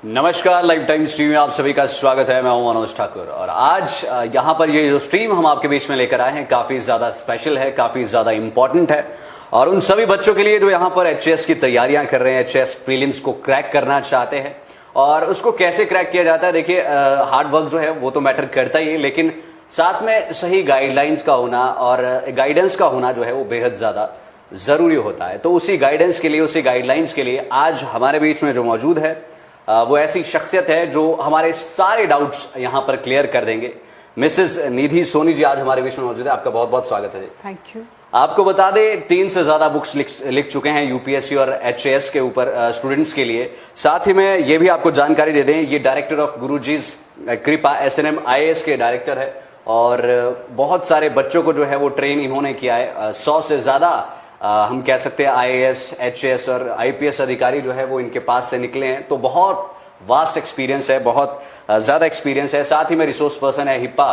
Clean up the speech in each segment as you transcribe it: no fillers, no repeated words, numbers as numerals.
नमस्कार, live time stream में आप सभी का स्वागत है। मैं हूं मनोज ठाकुर और आज यहां पर ये जो स्ट्रीम हम आपके बीच में लेकर आए हैं काफी ज्यादा स्पेशल है, काफी ज्यादा इंपॉर्टेंट है और उन सभी बच्चों के लिए जो यहां पर एचएस की तैयारियां कर रहे हैं, एचएस प्रीलिम्स को क्रैक करना चाहते हैं। और उसको कैसे क्रैक किया जाता है, देखिए हार्ड वर्क जो है वो तो मैटर करता ही है, लेकिन साथ में सही गाइडलाइंस का होना और गाइडेंस का होना जो है वो बेहद ज्यादा जरूरी होता है। तो उसी गाइडेंस के लिए, उसी गाइडलाइंस के लिए आज हमारे बीच में जो मौजूद है वो ऐसी शख्सियत है जो हमारे सारे डाउट्स यहां पर क्लियर कर देंगे। मिसेस निधि सोनी जी आज हमारे बीच में मौजूद है। आपका बहुत बहुत स्वागत है। Thank you. आपको बता दें 3 से ज्यादा बुक्स लिख चुके हैं यूपीएससी और एचएएस के ऊपर स्टूडेंट्स के लिए। साथ ही में ये भी आपको जानकारी दे दें, ये डायरेक्टर ऑफ गुरुजीज कृपा एसएनएम आईएएस के डायरेक्टर है और बहुत सारे बच्चों को जो है वो ट्रेन इन्होंने किया है। 100 से ज्यादा हम कह सकते हैं आईएएस, एचएएस और आईपीएस अधिकारी जो है वो इनके पास से निकले हैं। तो बहुत वास्ट एक्सपीरियंस है, बहुत ज्यादा एक्सपीरियंस है। साथ ही में रिसोर्स पर्सन है हिप्पा,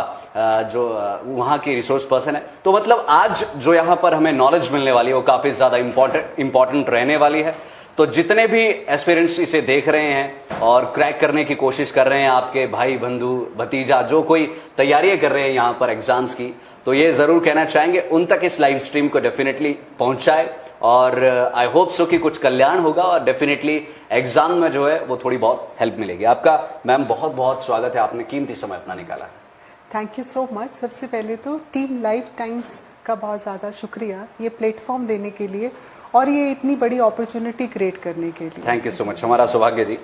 जो वहां की रिसोर्स पर्सन है। तो मतलब आज जो यहां पर हमें नॉलेज मिलने वाली है वो काफी ज्यादा इंपॉर्टेंट रहने वाली है। तो जितने भी एस्पिरेंट्स इसे देख रहे हैं और क्रैक करने की कोशिश कर रहे हैं, आपके भाई बंधु भतीजा जो कोई तैयारियां कर रहे हैं यहां पर एग्जाम्स की, तो ये जरूर कहना चाहेंगे उन तक इस लाइव स्ट्रीम को डेफिनेटली पहुंचाए और आई होप सो कि कुछ कल्याण होगा और डेफिनेटली एग्जाम में जो है वो थोड़ी बहुत हेल्प मिलेगी। आपका मैम बहुत बहुत स्वागत है, आपने कीमती समय अपना निकाला। Thank you so much. सबसे पहले तो टीम लाइव टाइम्स का बहुत ज़्यादा शुक्रिया ये प्लेटफॉर्म देने के लिए और ये इतनी बड़ी अपॉर्चुनिटी क्रिएट करने के लिए। थैंक यू सो मच, हमारा सौभाग्य जी।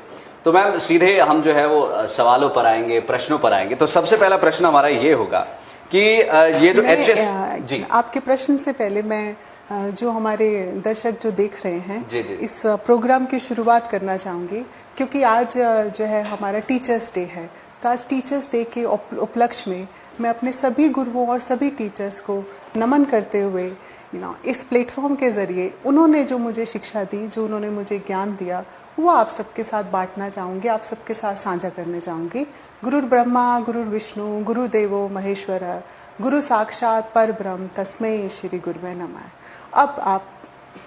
तो मैम सीधे हम जो है वो सवालों पर आएंगे, प्रश्नों पर आएंगे। तो सबसे पहला प्रश्न हमारा ये होगा कि ये जो एचएस जी, आपके प्रश्न से पहले मैं जो हमारे दर्शक जो देख रहे हैं जी जी, इस प्रोग्राम की शुरुआत करना चाहूँगी क्योंकि आज जो है हमारा टीचर्स डे है। तो आज टीचर्स डे के उपलक्ष्य में मैं अपने सभी गुरुओं और सभी टीचर्स को नमन करते हुए इस प्लेटफॉर्म के ज़रिए उन्होंने जो मुझे शिक्षा दी, जो उन्होंने मुझे ज्ञान दिया, वो आप सबके साथ बांटना चाहूँगी, आप सबके साथ साझा करने चाहूँगी। गुरुर् ब्रह्मा गुरुर् विष्णु गुरुदेवो महेश्वर गुरु साक्षात पर ब्रह्म तस्मै श्री गुरुवे नमः। अब आप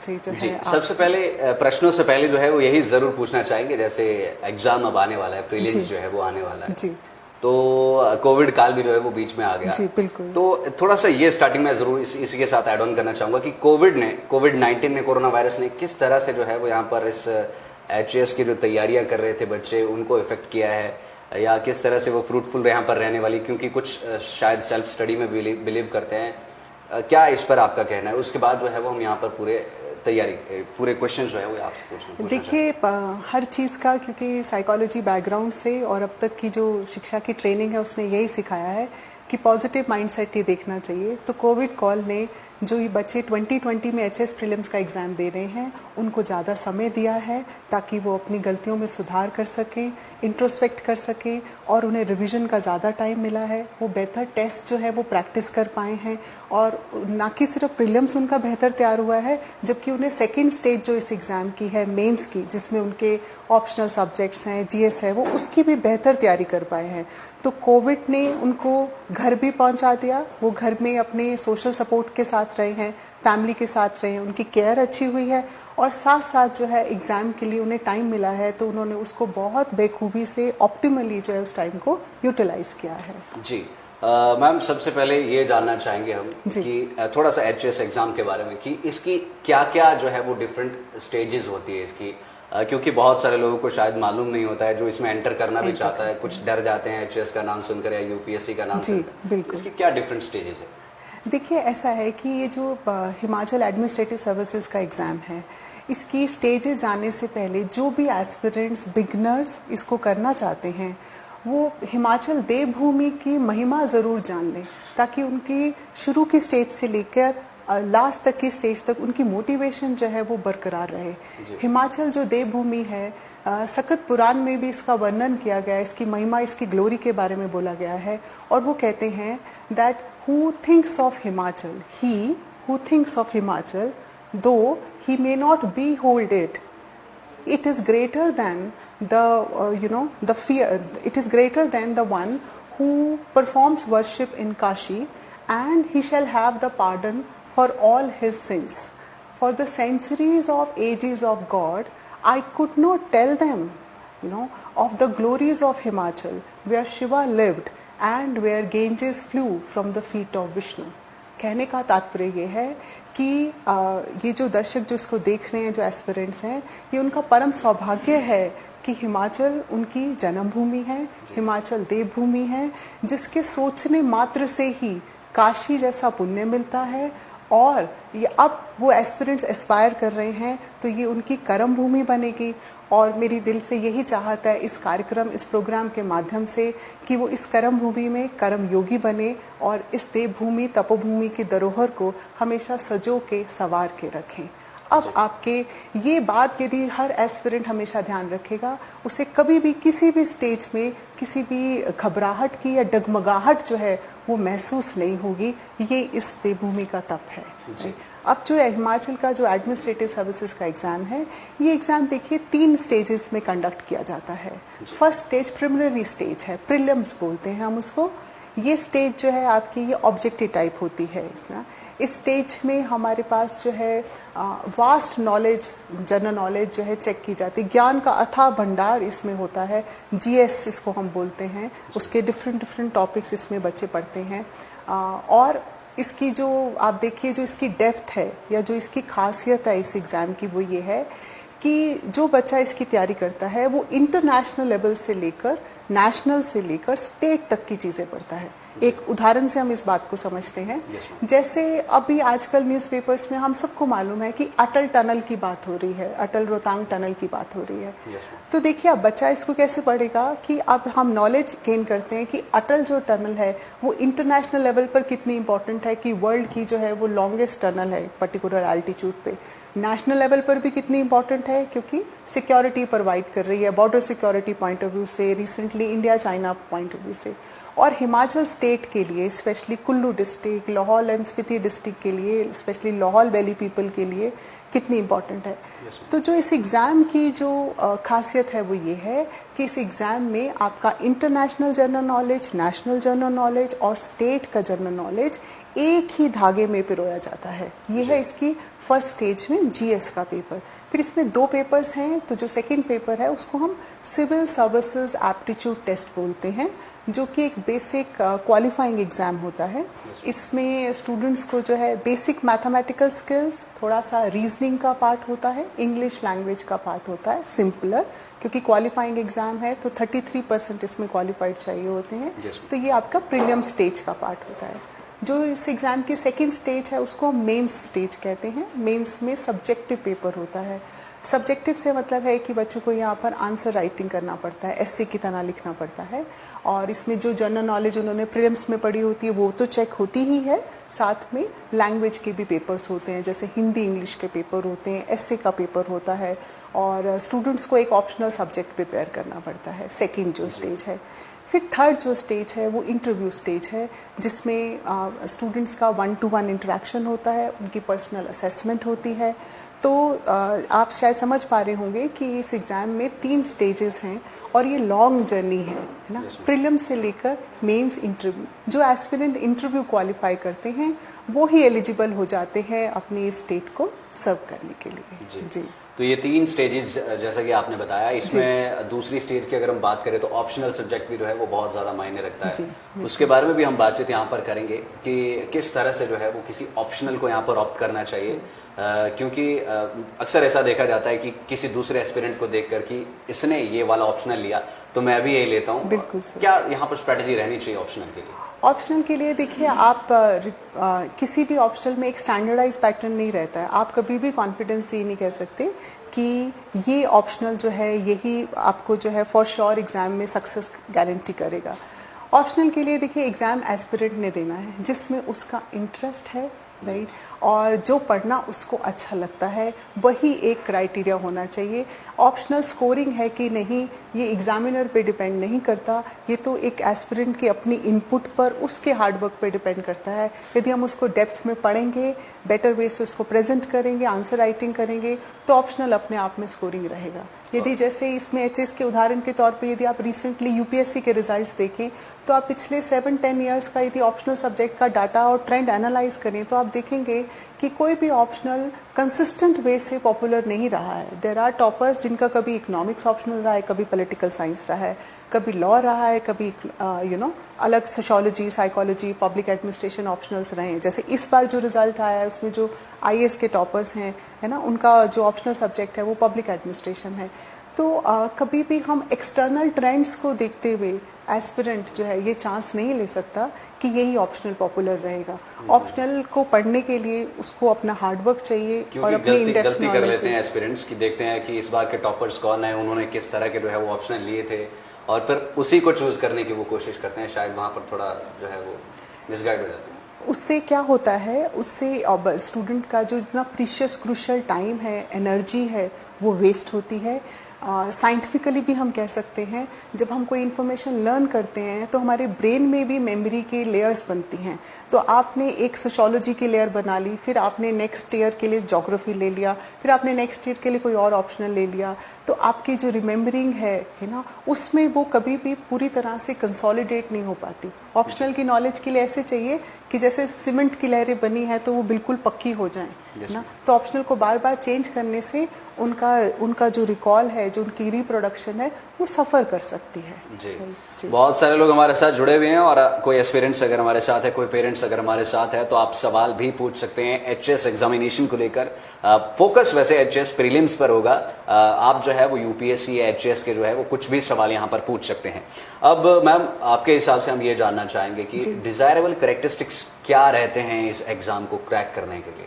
से जो है सबसे पहले प्रश्नों से पहले जो है वो यही जरूर पूछना चाहेंगे, जैसे एग्जाम अब आने वाला है, प्रीलिम्स जो है वो आने वाला है जी, तो कोविड काल भी जो है वो बीच में आ गया जी, बिल्कुल। तो थोड़ा सा ये स्टार्टिंग में जरूर इसी के साथ ऐड ऑन करना चाहूंगा कि कोविड-19 ने, कोरोना वायरस ने किस तरह से जो है वो यहाँ पर इस एचएएस की जो तैयारियां कर रहे थे बच्चे, उनको इफेक्ट किया है या किस तरह से वो फ्रूटफुल यहाँ पर रहने वाली, क्योंकि कुछ शायद सेल्फ स्टडी में बिलीव करते हैं। क्या इस पर आपका कहना है? उसके बाद जो है वो हम यहाँ पर पूरे क्वेश्चन जो है वो आपसे पूछना। देखिए हर चीज़ का, क्योंकि साइकोलॉजी बैकग्राउंड से और अब तक की जो शिक्षा की ट्रेनिंग है उसने यही सिखाया है कि पॉजिटिव माइंडसेट ही देखना चाहिए। तो कोविड कॉल ने जो ये बच्चे 2020 में एचएस प्रीलिम्स का एग्ज़ाम दे रहे हैं उनको ज़्यादा समय दिया है ताकि वो अपनी गलतियों में सुधार कर सकें, इंट्रोस्पेक्ट कर सकें और उन्हें रिवीजन का ज़्यादा टाइम मिला है। वो बेहतर टेस्ट जो है वो प्रैक्टिस कर पाए हैं और ना कि सिर्फ प्रीलिम्स उनका बेहतर तैयार हुआ है, जबकि उन्हें सेकेंड स्टेज जो इस एग्ज़ाम की है मेंस की, जिसमें उनके ऑप्शनल सब्जेक्ट्स हैं, जीएस है, वो उसकी भी बेहतर तैयारी कर पाए हैं। तो कोविड ने उनको घर भी पहुंचा दिया, वो घर में अपने सोशल सपोर्ट के साथ रहे हैं, फैमिली के साथ रहे हैं, उनकी केयर अच्छी हुई है और साथ साथ जो है एग्ज़ाम के लिए उन्हें टाइम मिला है तो उन्होंने उसको बहुत बेखूबी से ऑप्टिमली जो है उस टाइम को यूटिलाइज किया है। जी मैम, सबसे पहले ये जानना चाहेंगे हम कि थोड़ा सा एचएस एग्जाम के बारे में कि इसकी क्या क्या जो है वो डिफरेंट स्टेजेस होती है इसकी, क्योंकि बहुत सारे लोगों को शायद मालूम नहीं होता है जो इसमें एंटर करना भी चाहता है, कुछ डर जाते हैं एचएस का नाम सुनकर या यूपीएससी का नाम सुनकर। बिल्कुल। इसकी क्या डिफरेंट स्टेजेस है? देखिए ऐसा है कि ये जो हिमाचल एडमिनिस्ट्रेटिव सर्विसेज का एग्ज़ाम है, इसकी स्टेजेस जाने से पहले जो भी एस्पिरेंट्स बिगनर्स इसको करना चाहते हैं वो हिमाचल देवभूमि की महिमा ज़रूर जान लें ताकि उनकी शुरू की स्टेज से लेकर लास्ट तक की स्टेज तक उनकी मोटिवेशन जो है वो बरकरार रहे। हिमाचल जो देवभूमि है, सकत पुराण में भी इसका वर्णन किया गया है, इसकी महिमा, इसकी ग्लोरी के बारे में बोला गया है और वो कहते हैं that who thinks of Himachal, he who thinks of Himachal, though he may not behold it, it is greater than the fear, it is greater than the one who performs worship in Kashi, and he shall have the pardon for all his sins. For the centuries of ages of God, I could not tell them of the glories of Himachal, where Shiva lived and where Ganges flew from the feet of Vishnu. कहने का तात्पर्य ये है कि ये जो दर्शक जो इसको देख रहे हैं, जो एस्पिरेंट्स हैं, ये उनका परम सौभाग्य है कि हिमाचल उनकी जन्मभूमि है, हिमाचल देवभूमि है, जिसके सोचने मात्र से ही काशी जैसा पुण्य मिलता है। और ये अब वो एस्पिरेंट्स एस्पायर कर रहे हैं तो ये उनकी कर्म भूमि बनेगी। और मेरी दिल से यही चाहत है इस कार्यक्रम, इस प्रोग्राम के माध्यम से कि वो इस कर्म भूमि में कर्म योगी बने और इस देवभूमि तपोभूमि की धरोहर को हमेशा सजो के संवार के रखें। अब आपके ये बात यदि हर एस्पिरेंट हमेशा ध्यान रखेगा, उसे कभी भी किसी भी स्टेज में किसी भी घबराहट की या डगमगाहट जो है वो महसूस नहीं होगी। ये इस देवभूमि का तप है। अब जो है हिमाचल का जो एडमिनिस्ट्रेटिव सर्विसेज का एग्ज़ाम है, ये एग्ज़ाम देखिए 3 स्टेजेस में कंडक्ट किया जाता है। फर्स्ट स्टेज प्रिलिमिनरी स्टेज है, प्रीलिम्स बोलते हैं हम उसको। ये स्टेज जो है आपकी ये ऑब्जेक्टिव टाइप होती है ना। इस स्टेज में हमारे पास जो है वास्ट नॉलेज, जनरल नॉलेज जो है चेक की जाती है। ज्ञान का अथाह भंडार इसमें होता है, जीएस इसको हम बोलते हैं। उसके डिफरेंट टॉपिक्स इसमें बच्चे पढ़ते हैं। और इसकी जो आप देखिए जो इसकी डेप्थ है या जो इसकी खासियत है इस एग्ज़ाम की, वो ये है कि जो बच्चा इसकी तैयारी करता है वो इंटरनेशनल लेवल से लेकर नेशनल से लेकर स्टेट तक की चीज़ें पढ़ता है। एक उदाहरण से हम इस बात को समझते हैं। जैसे अभी आजकल न्यूज़पेपर्स में हम सबको मालूम है कि अटल टनल की बात हो रही है, अटल रोहतांग टनल की बात हो रही है। तो देखिए अब बच्चा इसको कैसे पढ़ेगा कि अब हम नॉलेज गेन करते हैं कि अटल जो टनल है वो इंटरनेशनल लेवल पर कितनी इंपॉर्टेंट है, कि वर्ल्ड की जो है वो लॉन्गेस्ट टनल है पर्टिकुलर एल्टीट्यूड पे। नेशनल लेवल पर भी कितनी इंपॉर्टेंट है क्योंकि सिक्योरिटी प्रोवाइड कर रही है, border security point of view से, recently India China point of view से। और हिमाचल स्टेट के लिए specially Kullu district, Lahaul and Spiti district के लिए, स्पेशली लाहौल वैली पीपल के लिए कितनी इंपॉर्टेंट है। तो जो इस एग्ज़ाम की जो खासियत है वो ये है कि इस एग्ज़ाम में आपका international general knowledge, national general knowledge और स्टेट का जनरल नॉलेज एक ही धागे में पिरोया जाता है। ये है इसकी फर्स्ट स्टेज में जीएस का पेपर। फिर इसमें 2 पेपर्स हैं। तो जो सेकंड पेपर है उसको हम सिविल सर्विसेज एप्टीट्यूड टेस्ट बोलते हैं, जो कि एक बेसिक क्वालिफाइंग एग्ज़ाम होता है। इसमें स्टूडेंट्स को जो है बेसिक मैथमेटिकल स्किल्स, थोड़ा सा रीजनिंग का पार्ट होता है, इंग्लिश लैंग्वेज का पार्ट होता है, सिंपलर क्योंकि क्वालिफाइंग एग्ज़ाम है तो 33% इसमें क्वालिफाइड चाहिए होते हैं। तो ये आपका प्रीलिम स्टेज का पार्ट होता है। जो इस एग्ज़ाम की सेकंड स्टेज है उसको हम मेंस स्टेज कहते हैं। मेंस में सब्जेक्टिव पेपर होता है। सब्जेक्टिव से मतलब है कि बच्चों को यहाँ पर आंसर राइटिंग करना पड़ता है, एस्से की तरह लिखना पड़ता है। और इसमें जो जनरल नॉलेज उन्होंने प्रीलिम्स में पढ़ी होती है वो तो चेक होती ही है, साथ में लैंग्वेज के भी पेपर्स होते हैं, जैसे हिंदी इंग्लिश के पेपर होते हैं, एस्से का पेपर होता है। और स्टूडेंट्स को एक ऑप्शनल सब्जेक्ट प्रिपेयर करना पड़ता है, सेकेंड जो स्टेज है। फिर थर्ड जो स्टेज है वो इंटरव्यू स्टेज है, जिसमें स्टूडेंट्स का 1-to-1 इंटरेक्शन होता है, उनकी पर्सनल असेसमेंट होती है। तो आप शायद समझ पा रहे होंगे कि इस एग्ज़ाम में 3 स्टेजेस हैं और ये लॉन्ग जर्नी है ना। प्रीलिम से लेकर मेंस इंटरव्यू, जो एस्पिरेंट इंटरव्यू क्वालिफाई करते हैं वो ही एलिजिबल हो जाते हैं अपनी स्टेट को सर्व करने के लिए। जी। तो ये 3 स्टेजेस जैसा कि आपने बताया, इसमें दूसरी स्टेज की अगर हम बात करें तो ऑप्शनल सब्जेक्ट भी जो है वो बहुत ज़्यादा मायने रखता है। उसके बारे में भी हम बातचीत यहाँ पर करेंगे कि किस तरह से जो है वो किसी ऑप्शनल को यहाँ पर ऑप्ट करना चाहिए। क्योंकि अक्सर ऐसा देखा जाता है कि किसी दूसरे एस्पिरेंट को देखकर कि इसने ये वाला ऑप्शनल लिया तो मैं भी यही लेता हूँ। बिल्कुल। क्या यहाँ पर स्ट्रेटेजी रहनी चाहिए ऑप्शनल के लिए? ऑप्शनल के लिए देखिए आप किसी भी ऑप्शनल में एक स्टैंडर्डाइज पैटर्न नहीं रहता है। आप कभी भी कॉन्फिडेंस से ये नहीं कह सकते कि ये ऑप्शनल जो है यही आपको जो है फॉर श्योर एग्ज़ाम में सक्सेस गारंटी करेगा। ऑप्शनल के लिए देखिए एग्ज़ाम एस्पिरेंट ने देना है जिसमें उसका इंटरेस्ट है, राइट, और जो पढ़ना उसको अच्छा लगता है, वही एक क्राइटेरिया होना चाहिए। ऑप्शनल स्कोरिंग है कि नहीं, ये एग्जामिनर पे डिपेंड नहीं करता, ये तो एक एस्पिरेंट की अपनी इनपुट पर, उसके हार्डवर्क पे डिपेंड करता है। यदि हम उसको डेप्थ में पढ़ेंगे, बेटर वे से उसको प्रेजेंट करेंगे, आंसर राइटिंग करेंगे, तो ऑप्शनल अपने आप में स्कोरिंग रहेगा। यदि जैसे इसमें एचएस के उदाहरण के तौर पे यदि आप रिसेंटली यूपीएससी के रिजल्ट्स देखें तो आप पिछले 7-10 इयर्स का यदि ऑप्शनल सब्जेक्ट का डाटा और ट्रेंड एनालाइज करें तो आप देखेंगे कि कोई भी ऑप्शनल कंसिस्टेंट वे से पॉपुलर नहीं रहा है। देयर आर टॉपर्स जिनका कभी इकोनॉमिक्स ऑप्शनल रहा है, कभी पॉलिटिकल साइंस रहा है, कभी लॉ रहा है, कभी अलग sociology, psychology, public administration optionals रहे हैं। जैसे इस बार जो रिजल्ट आया है उसमें जो आईएएस के टॉपर्स हैं, है ना, उनका जो ऑप्शनल सब्जेक्ट है वो पब्लिक एडमिनिस्ट्रेशन है। तो कभी भी हम एक्सटर्नल ट्रेंड्स को देखते हुए एस्पिरेंट जो है ये चांस नहीं ले सकता कि यही ऑप्शनल पॉपुलर रहेगा। ऑप्शनल को पढ़ने के लिए उसको अपना हार्डवर्क चाहिए और अपनी गलती कर लेते हैं एस्पिरेंट्स कि देखते हैं कि इस बार के टॉपर्स कौन है, उन्होंने किस तरह के जो है वो ऑप्शनल लिए थे और फिर उसी को चूज करने की वो कोशिश करते हैं। शायद वहाँ पर थोड़ा जो है वो मिसगाइड हो जाते हैं। उससे क्या होता है, उससे स्टूडेंट का जो इतना प्रीशियस क्रूशियल टाइम है, एनर्जी है, वो वेस्ट होती है। साइंटिफिकली भी हम कह सकते हैं जब हम कोई इन्फॉर्मेशन लर्न करते हैं तो हमारे ब्रेन में भी मेमोरी की लेयर्स बनती हैं। तो आपने एक सोशियोलॉजी की लेयर बना ली, फिर आपने नेक्स्ट ईयर के लिए ज्योग्राफी ले लिया, फिर आपने नेक्स्ट ईयर के लिए कोई और ऑप्शनल ले लिया, तो आपकी जो रिमेम्बरिंग है ना, उसमें वो कभी भी पूरी तरह से कंसोलिडेट नहीं हो पाती। ऑप्शनल की नॉलेज के लिए ऐसे चाहिए कि जैसे सीमेंट की लहरें बनी है तो वो बिल्कुल पक्की हो जाएं, ना। तो ऑप्शनल को बार बार चेंज करने से उनका जो रिकॉल है, जो उनकी रिप्रोडक्शन है, वो सफ़र कर सकती है। जी। बहुत सारे लोग हमारे साथ जुड़े हुए हैं और कोई एस्पिरेंट्स अगर हमारे साथ है, कोई पेरेंट्स अगर हमारे साथ है तो आप सवाल भी पूछ सकते हैं एचएस एग्जामिनेशन को लेकर। फोकस वैसे एचएस प्रीलिम्स पर होगा। आप जो है वो यूपीएससी या एचएस के जो है वो कुछ भी सवाल यहाँ पर पूछ सकते हैं। अब मैम आपके हिसाब से हम ये जानना चाहेंगे कि डिजायरेबल कैरेक्टरिस्टिक्स क्या रहते हैं इस एग्जाम को क्रैक करने के लिए?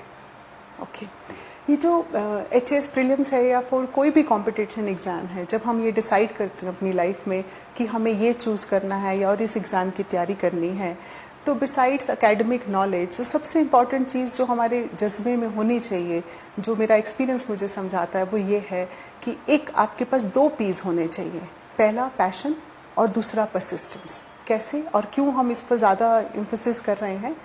ओके, ये जो एचएस प्रीलिम्स है या फिर कोई भी कंपटीशन एग्ज़ाम है, जब हम ये डिसाइड करते हैं अपनी लाइफ में कि हमें ये चूज़ करना है या और इस एग्ज़ाम की तैयारी करनी है, तो बिसाइड्स एकेडमिक नॉलेज जो सबसे इम्पॉर्टेंट चीज़ जो हमारे जज्बे में होनी चाहिए, जो मेरा एक्सपीरियंस मुझे समझाता है, वो ये है कि एक आपके पास 2 पीस होने चाहिए। पहला पैशन और दूसरा परसिस्टेंस। कैसे और क्यों हम इस पर ज़्यादा एम्फेसिस कर रहे हैं?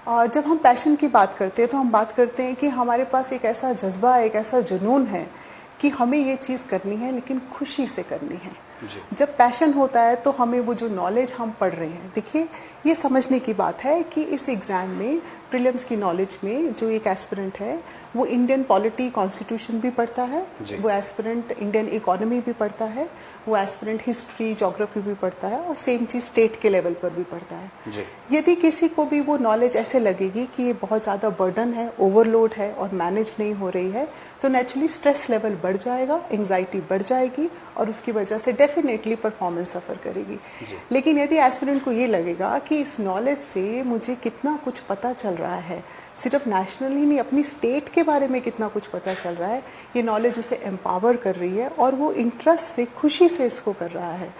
जब हम पैशन की बात करते हैं तो हम बात करते हैं कि हमारे पास एक ऐसा जज्बा, एक ऐसा जुनून है कि हमें ये चीज़ करनी है लेकिन खुशी से करनी है। जब पैशन होता है तो हमें वो जो नॉलेज हम पढ़ रहे हैं, देखिए ये समझने की बात है कि इस एग्ज़ाम में प्रीलिम्स की नॉलेज में जो एक एस्पिरेंट है वो इंडियन पॉलिटी कॉन्स्टिट्यूशन भी पढ़ता है, वो एस्पिरेंट इंडियन इकोनॉमी भी पढ़ता है, वो एस्पिरेंट हिस्ट्री ज्योग्राफी भी पढ़ता है और सेम चीज़ स्टेट के लेवल पर भी पढ़ता है। यदि किसी को भी वो नॉलेज ऐसे लगेगी कि ये बहुत ज़्यादा बर्डन है, ओवरलोड है और मैनेज नहीं हो रही है, तो नेचुरली स्ट्रेस लेवल बढ़ जाएगा, एंग्जाइटी बढ़ जाएगी और उसकी वजह से डेफिनेटली परफॉर्मेंस सफ़र करेगी। लेकिन यदि एस्पिरेंट को ये लगेगा कि इस नॉलेज से मुझे कितना कुछ पता चल रहा है, सिर्फ नेशनली नहीं अपनी स्टेट के बारे में कितना कुछ पता चल रहा है, ये नॉलेज उसे एम्पावर कर रही है और वो इंटरेस्ट से, खुशी से इसको कर रहा है,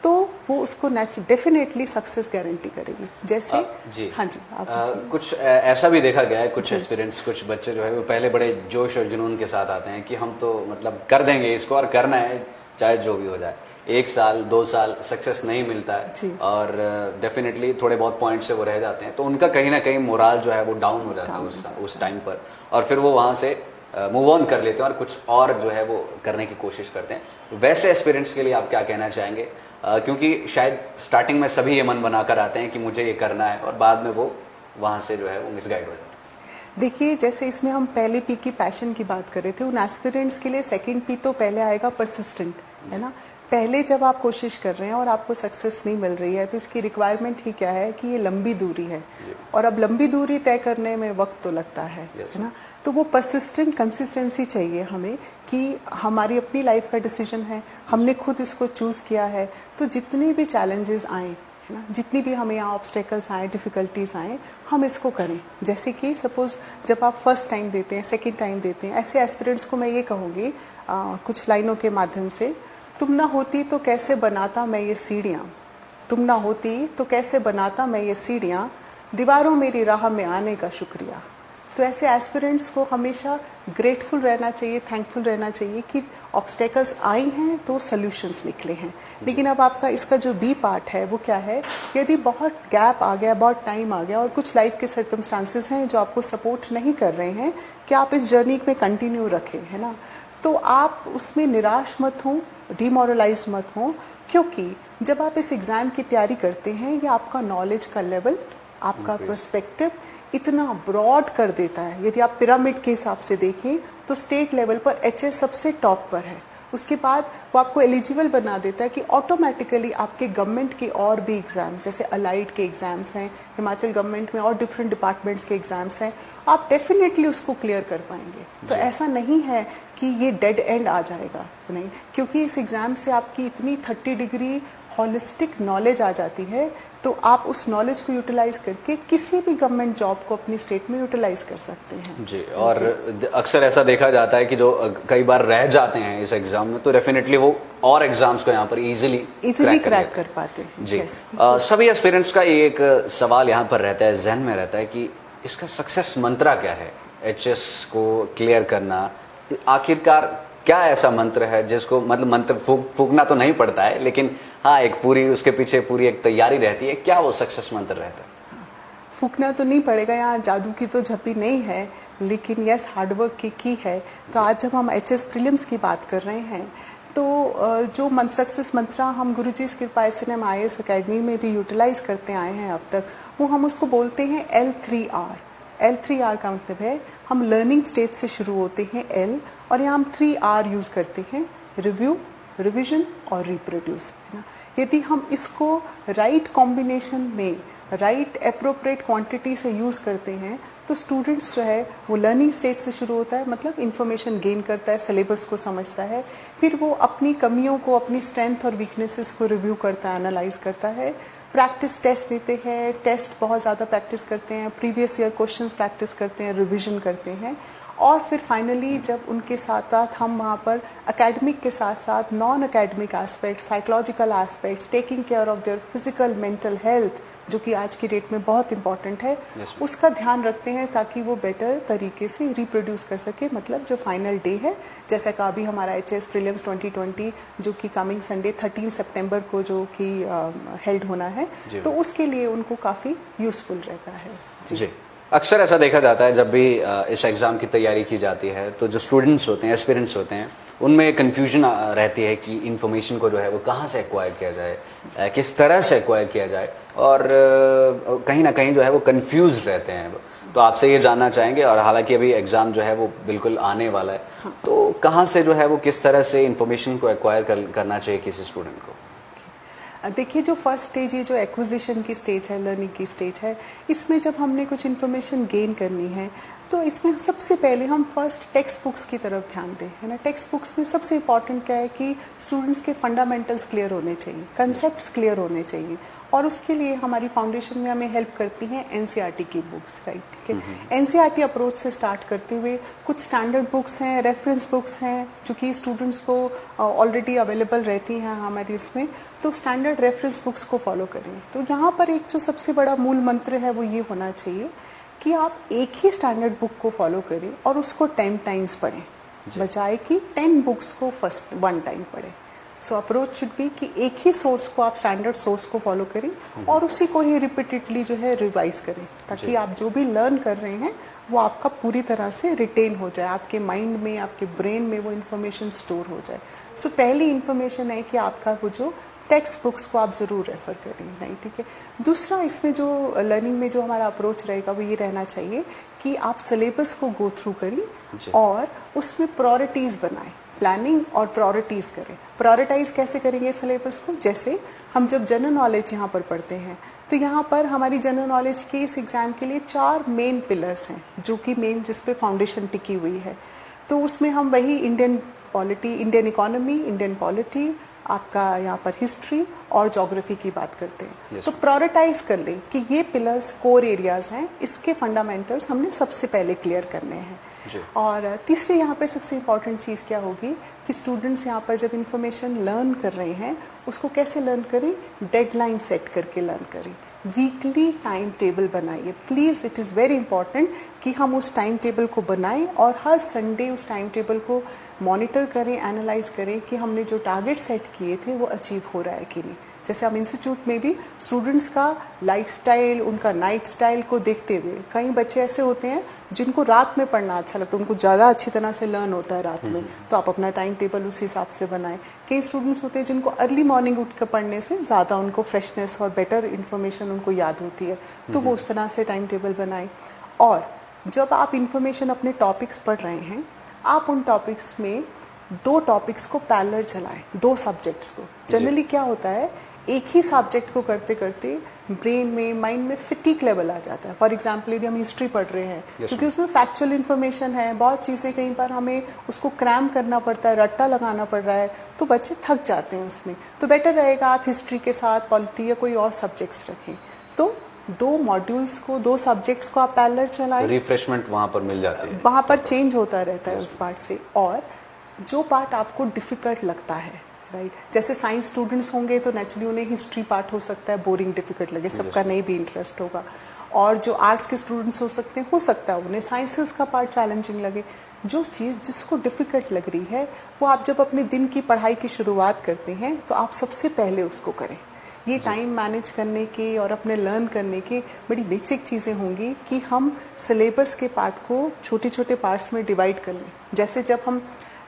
तो वो उसको डेफिनेटली सक्सेस गारंटी करेगी। जैसे जी हाँ जी, आप कुछ ऐसा भी देखा गया है, कुछ एस्पिरेंट्स, कुछ बच्चे जो है वो पहले बड़े जोश और जुनून के साथ आते हैं कि हम तो मतलब कर देंगे इसको और करना है चाहे जो भी हो जाए। 1 साल 2 साल सक्सेस नहीं मिलता है और डेफिनेटली थोड़े बहुत पॉइंट से वो रह जाते हैं, तो उनका कहीं ना कहीं मोराल जो है वो डाउन हो जाता है उस टाइम पर, और फिर वो वहाँ से मूव ऑन कर लेते हैं और कुछ और जो है वो करने की कोशिश करते हैं। वैसे एस्पिरेंट्स के लिए आप क्या कहना चाहेंगे? क्योंकि शायद स्टार्टिंग में सभी ये मन बनाकर आते हैं कि मुझे ये करना है और बाद में वो वहाँ से जो है वो मिसगाइड हो जाता है। देखिए, जैसे इसमें हम पहले पी की पैशन की बात कर रहे थे, उन एस्पिरेंट्स के लिए सेकंड पी तो पहले आएगा परसिस्टेंट, है ना। पहले जब आप कोशिश कर रहे हैं और आपको सक्सेस नहीं मिल रही है तो इसकी रिक्वायरमेंट ही क्या है कि ये लंबी दूरी है और अब लंबी दूरी तय करने में वक्त तो लगता है ना। तो वो परसिस्टेंट कंसिस्टेंसी चाहिए हमें कि हमारी अपनी लाइफ का डिसीजन है, हमने खुद इसको चूज़ किया है, तो जितने भी चैलेंजेस आए, है ना, जितनी भी हमें यहाँ ऑब्स्टेकल्स आए, डिफ़िकल्टीज़ आए, हम इसको करें। जैसे कि सपोज़ जब आप फर्स्ट टाइम देते हैं, सेकेंड टाइम देते हैं, ऐसे एस्पिरेंट्स को मैं ये कहूँगी कुछ लाइनों के माध्यम से, तुम ना होती तो कैसे बनाता मैं ये सीढ़ियाँ, तुम ना होती तो कैसे बनाता मैं ये सीढ़ियाँ, दीवारों मेरी राह में आने का शुक्रिया। तो ऐसे एस्पिरेंट्स को हमेशा ग्रेटफुल रहना चाहिए, थैंकफुल रहना चाहिए कि ऑब्स्टेकल्स आई हैं तो सॉल्यूशंस निकले हैं। लेकिन अब आपका इसका जो बी पार्ट है वो क्या है, यदि बहुत गैप आ गया, बहुत टाइम आ गया और कुछ लाइफ के सर्कमस्टांसेस हैं जो आपको सपोर्ट नहीं कर रहे हैं कि आप इस जर्नी में कंटिन्यू रखें, है ना, तो आप उसमें निराश मत हों, डिमोरलाइज मत हों, क्योंकि जब आप इस एग्ज़ाम की तैयारी करते हैं ये आपका नॉलेज का लेवल, आपका पर्सपेक्टिव इतना ब्रॉड कर देता है। यदि आप पिरामिड के हिसाब से देखें तो स्टेट लेवल पर एचएस सबसे टॉप पर है। उसके बाद वो आपको एलिजिबल बना देता है कि ऑटोमेटिकली आपके गवर्नमेंट के और भी एग्ज़ाम्स, जैसे अलाइड के एग्ज़ाम्स हैं, हिमाचल गवर्नमेंट में और डिफरेंट डिपार्टमेंट्स के एग्ज़ाम्स हैं, आप डेफिनेटली उसको क्लियर कर पाएंगे। तो ऐसा नहीं है कि ये डेड एंड आ जाएगा, नहीं, क्योंकि इस एग्ज़ाम से आपकी इतनी 30 डिग्री हॉलिस्टिक नॉलेज आ जाती है, तो आप उस नॉलेज को यूटिलाइज करके किसी भी गवर्नमेंट जॉब को अपनी स्टेट में यूटिलाइज कर सकते हैं। जी, और अक्सर ऐसा देखा जाता है कि जो कई बार रह जाते हैं इस एग्जाम में, तो डेफिनेटली वो और एग्जाम्स को यहाँ पर इजीली क्रैक कर पाते हैं। जी, सभी एस्पिरेंट्स का ये एक सवाल यहाँ पर रहता है, जहन में रहता है कि इसका सक्सेस मंत्रा क्या है, एचएस को क्लियर करना। आखिरकार क्या ऐसा मंत्र है जिसको, मतलब मंत्र फूकना तो नहीं पड़ता है, लेकिन हाँ एक पूरी उसके पीछे पूरी एक तैयारी रहती है, क्या वो सक्सेस मंत्र रहता है? फूकना तो नहीं पड़ेगा, यहाँ जादू की तो झप्पी नहीं है, लेकिन यस हार्डवर्क की है। तो आज जब हम एचएस प्रीलिम्स की बात कर रहे हैं तो जो सक्सेस मंत्रा हम गुरुजी की कृपा एसएनएम आईएएस अकेडमी में भी यूटिलाइज करते आए हैं अब तक, वो हम उसको बोलते हैं L3R। L3R का मतलब है हम लर्निंग स्टेज से शुरू होते हैं L, और यहाँ हम 3R यूज़ करते हैं, रिव्यू, रिविजन और रिप्रोड्यूस, है ना। यदि हम इसको राइट कॉम्बिनेशन में, राइट अप्रोप्रिएट क्वांटिटी से यूज़ करते हैं तो स्टूडेंट्स जो है वो लर्निंग स्टेज से शुरू होता है, मतलब इन्फॉर्मेशन गेन करता है, सिलेबस को समझता है, फिर वो अपनी कमियों को, अपनी स्ट्रेंथ और वीकनेसेस को रिव्यू करता है, एनालाइज करता है, प्रैक्टिस टेस्ट देते हैं, टेस्ट बहुत ज़्यादा प्रैक्टिस करते हैं, प्रीवियस ईयर क्वेश्चंस प्रैक्टिस करते हैं, रिवीजन करते हैं, और फिर फाइनली जब उनके साथ साथ हम वहाँ पर एकेडमिक के साथ साथ non academic aspect, psychological aspects, taking care of their physical mental health, जो कि आज की डेट में बहुत इंपॉर्टेंट है, उसका ध्यान रखते हैं ताकि वो बेटर तरीके से रिप्रोड्यूस कर सके। मतलब जो फाइनल डे है, जैसा कि अभी हमारा एचएस प्रीलिम्स 2020 जो कि कमिंग संडे 13 सितंबर को जो कि हेल्ड होना है, तो उसके लिए उनको काफ़ी यूजफुल रहता है। जी, अक्सर ऐसा देखा जाता है जब भी इस एग्ज़ाम की तैयारी की जाती है तो जो स्टूडेंट्स होते हैं, एस्पिरेंट्स होते हैं, उनमें कन्फ्यूजन रहती है कि इन्फॉर्मेशन को जो है वो कहाँ से एक्वायर किया जाए, किस तरह से एक्वायर किया जाए, और कहीं ना कहीं जो है वो कंफ्यूज रहते हैं। तो आपसे ये जानना चाहेंगे, और हालांकि अभी एग्ज़ाम जो है वो बिल्कुल आने वाला है, तो कहाँ से जो है वो किस तरह से इन्फॉर्मेशन को एक्वायर करना चाहिए किसी स्टूडेंट को? देखिए, जो फर्स्ट स्टेज है, जो एक्विजिशन की स्टेज है, लर्निंग की स्टेज है, इसमें जब हमने कुछ इन्फॉर्मेशन गेन करनी है तो इसमें सबसे पहले हम फर्स्ट टेक्स्ट बुक्स की तरफ ध्यान दें, है ना। टेक्स्ट बुक्स में सबसे इम्पॉर्टेंट क्या है कि स्टूडेंट्स के फंडामेंटल्स क्लियर होने चाहिए, कंसेप्ट्स क्लियर होने चाहिए, और उसके लिए हमारी फाउंडेशन में हमें हेल्प करती हैं एनसीईआरटी की बुक्स, राइट, ठीक है। एनसीईआरटी अप्रोच से स्टार्ट करते हुए कुछ स्टैंडर्ड बुक्स हैं, रेफरेंस बुक्स हैं, जो कि स्टूडेंट्स को ऑलरेडी अवेलेबल रहती हैं हमारी उसमें, तो स्टैंडर्ड रेफरेंस बुक्स को फॉलो करें। तो यहाँ पर एक जो सबसे बड़ा मूल मंत्र है वो ये होना चाहिए कि आप एक ही स्टैंडर्ड बुक को फॉलो करें और उसको 10 टाइम्स पढ़ें, बजाय कि 10 बुक्स को फर्स्ट 1 टाइम पढ़ें। सो अप्रोच शुड बी कि एक ही सोर्स को, आप स्टैंडर्ड सोर्स को फॉलो करें और उसी को ही रिपीटेडली जो है रिवाइज करें, ताकि आप जो भी लर्न कर रहे हैं वो आपका पूरी तरह से रिटेन हो जाए, आपके माइंड में, आपके ब्रेन में वो इन्फॉर्मेशन स्टोर हो जाए। सो पहली इन्फॉर्मेशन है कि आपका वो जो टेक्स्ट बुक्स को आप ज़रूर रेफ़र करें, नहीं, ठीक है। दूसरा, इसमें जो लर्निंग में जो हमारा अप्रोच रहेगा वो ये रहना चाहिए कि आप सिलेबस को गो थ्रू करें और उसमें प्रायोरिटीज़ बनाएं, प्लानिंग और प्रायोरिटीज़ करें। प्रायोरिटाइज कैसे करेंगे सिलेबस को? जैसे हम जब जनरल नॉलेज यहाँ पर पढ़ते हैं तो यहाँ पर हमारी जनरल नॉलेज के इस एग्ज़ाम के लिए 4 मेन पिलर्स हैं, जो कि मेन जिस पे फाउंडेशन टिकी हुई है। तो उसमें हम वही Indian polity, Indian economy, Indian polity, आपका यहाँ पर हिस्ट्री और ज्योग्राफी की बात करते हैं। तो प्रायोरिटाइज कर लें कि ये पिलर्स कोर एरियाज हैं, इसके फंडामेंटल्स हमने सबसे पहले क्लियर करने हैं। और तीसरी यहाँ पे सबसे इम्पॉर्टेंट चीज़ क्या होगी कि स्टूडेंट्स यहाँ पर जब इन्फॉर्मेशन लर्न कर रहे हैं उसको कैसे लर्न करें? डेडलाइन सेट करके लर्न करें, वीकली टाइम टेबल बनाइए। Please, it is very important कि हम उस टाइम टेबल को बनाएं और हर संडे उस टाइम टेबल को मॉनिटर करें, एनालाइज करें कि हमने जो टारगेट सेट किए थे वो अचीव हो रहा है कि नहीं। जैसे हम इंस्टीट्यूट में भी स्टूडेंट्स का लाइफस्टाइल, उनका नाइट स्टाइल को देखते हुए, कई बच्चे ऐसे होते हैं जिनको रात में पढ़ना अच्छा लगता है, उनको ज़्यादा अच्छी तरह से लर्न होता है रात में, तो आप अपना टाइम टेबल उस हिसाब से बनाएं। कई स्टूडेंट्स होते हैं जिनको अर्ली मॉर्निंग उठ कर पढ़ने से ज़्यादा उनको फ्रेशनेस और बेटर इन्फॉर्मेशन उनको याद होती है, तो वो उस तरह से टाइम टेबल बनाएं। और जब आप इन्फॉर्मेशन अपने टॉपिक्स पढ़ रहे हैं, आप उन टॉपिक्स में 2 टॉपिक्स को पैरेलल चलाएं, 2 सब्जेक्ट्स को। जनरली क्या होता है, एक ही सब्जेक्ट को करते करते ब्रेन में, माइंड में फिटिक लेवल आ जाता है। फॉर एग्जांपल यदि हम हिस्ट्री पढ़ रहे हैं, क्योंकि उसमें फैक्चुअल इन्फॉर्मेशन है, बहुत चीज़ें कई बार हमें उसको क्रैम करना पड़ता है, रट्टा लगाना पड़ रहा है, तो बच्चे थक जाते हैं उसमें। तो बेटर रहेगा आप हिस्ट्री के साथ पॉलिटी या कोई और सब्जेक्ट्स रखें। तो 2 मॉड्यूल्स को, 2 सब्जेक्ट्स को आप पैरेलल चलाएं, रिफ्रेशमेंट वहाँ पर मिल जाती है, वहाँ पर चेंज होता रहता है उस पार्ट से। और जो पार्ट आपको डिफ़िकल्ट लगता है, राइट, जैसे साइंस स्टूडेंट्स होंगे तो नेचुरली उन्हें हिस्ट्री पार्ट हो सकता है बोरिंग, डिफिकल्ट लगे, सबका नहीं भी इंटरेस्ट होगा। और जो आर्ट्स के स्टूडेंट्स हो सकता है उन्हें साइंसेस का पार्ट चैलेंजिंग लगे। जो चीज़ जिसको डिफ़िकल्ट लग रही है, वो आप जब अपने दिन की पढ़ाई की शुरुआत करते हैं तो आप सबसे पहले उसको करें। ये टाइम मैनेज करने के और अपने लर्न करने के बड़ी बेसिक चीज़ें होंगी कि हम सिलेबस के पार्ट को छोटे छोटे पार्ट्स में डिवाइड कर लें। जैसे जब हम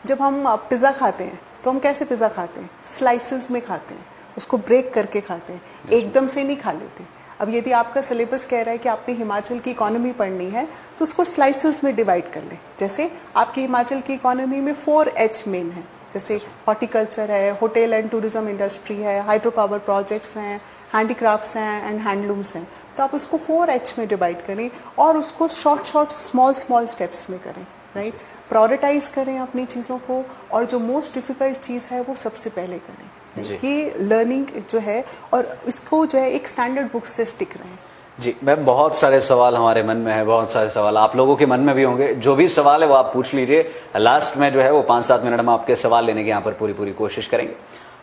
पिज़्ज़ा खाते हैं तो हम कैसे पिज़्ज़ा खाते हैं, स्लाइसेस में खाते हैं, उसको ब्रेक करके खाते हैं, एकदम से नहीं खा लेते। अब यदि आपका सिलेबस कह रहा है कि आपने हिमाचल की इकोनॉमी पढ़नी है, तो उसको स्लाइसेस में डिवाइड कर लें। जैसे आपकी हिमाचल की इकोनॉमी में 4H मेन है, जैसे हॉर्टिकल्चर है, होटल एंड टूरिज्म इंडस्ट्री है, हाइड्रो पावर प्रोजेक्ट्स हैं, हैंडीक्राफ्ट्स हैं एंड हैंडलूम्स हैं। तो आप उसको 4H में डिवाइड करें और उसको शॉर्ट स्मॉल स्टेप्स में करें, राइट। प्रायोरिटाइज करें अपनी चीज़ों को, और जो मोस्ट डिफ़िकल्ट चीज़ है वो सबसे पहले करें। ये लर्निंग जो है, और इसको जो है एक स्टैंडर्ड बुक से स्टिक रहें। जी मैम, बहुत सारे सवाल हमारे मन में है, बहुत सारे सवाल आप लोगों के मन में भी होंगे। जो भी सवाल है वो आप पूछ लीजिए, लास्ट में जो है वो 5-7 मिनट में आपके सवाल लेने की यहाँ पर पूरी कोशिश करेंगे।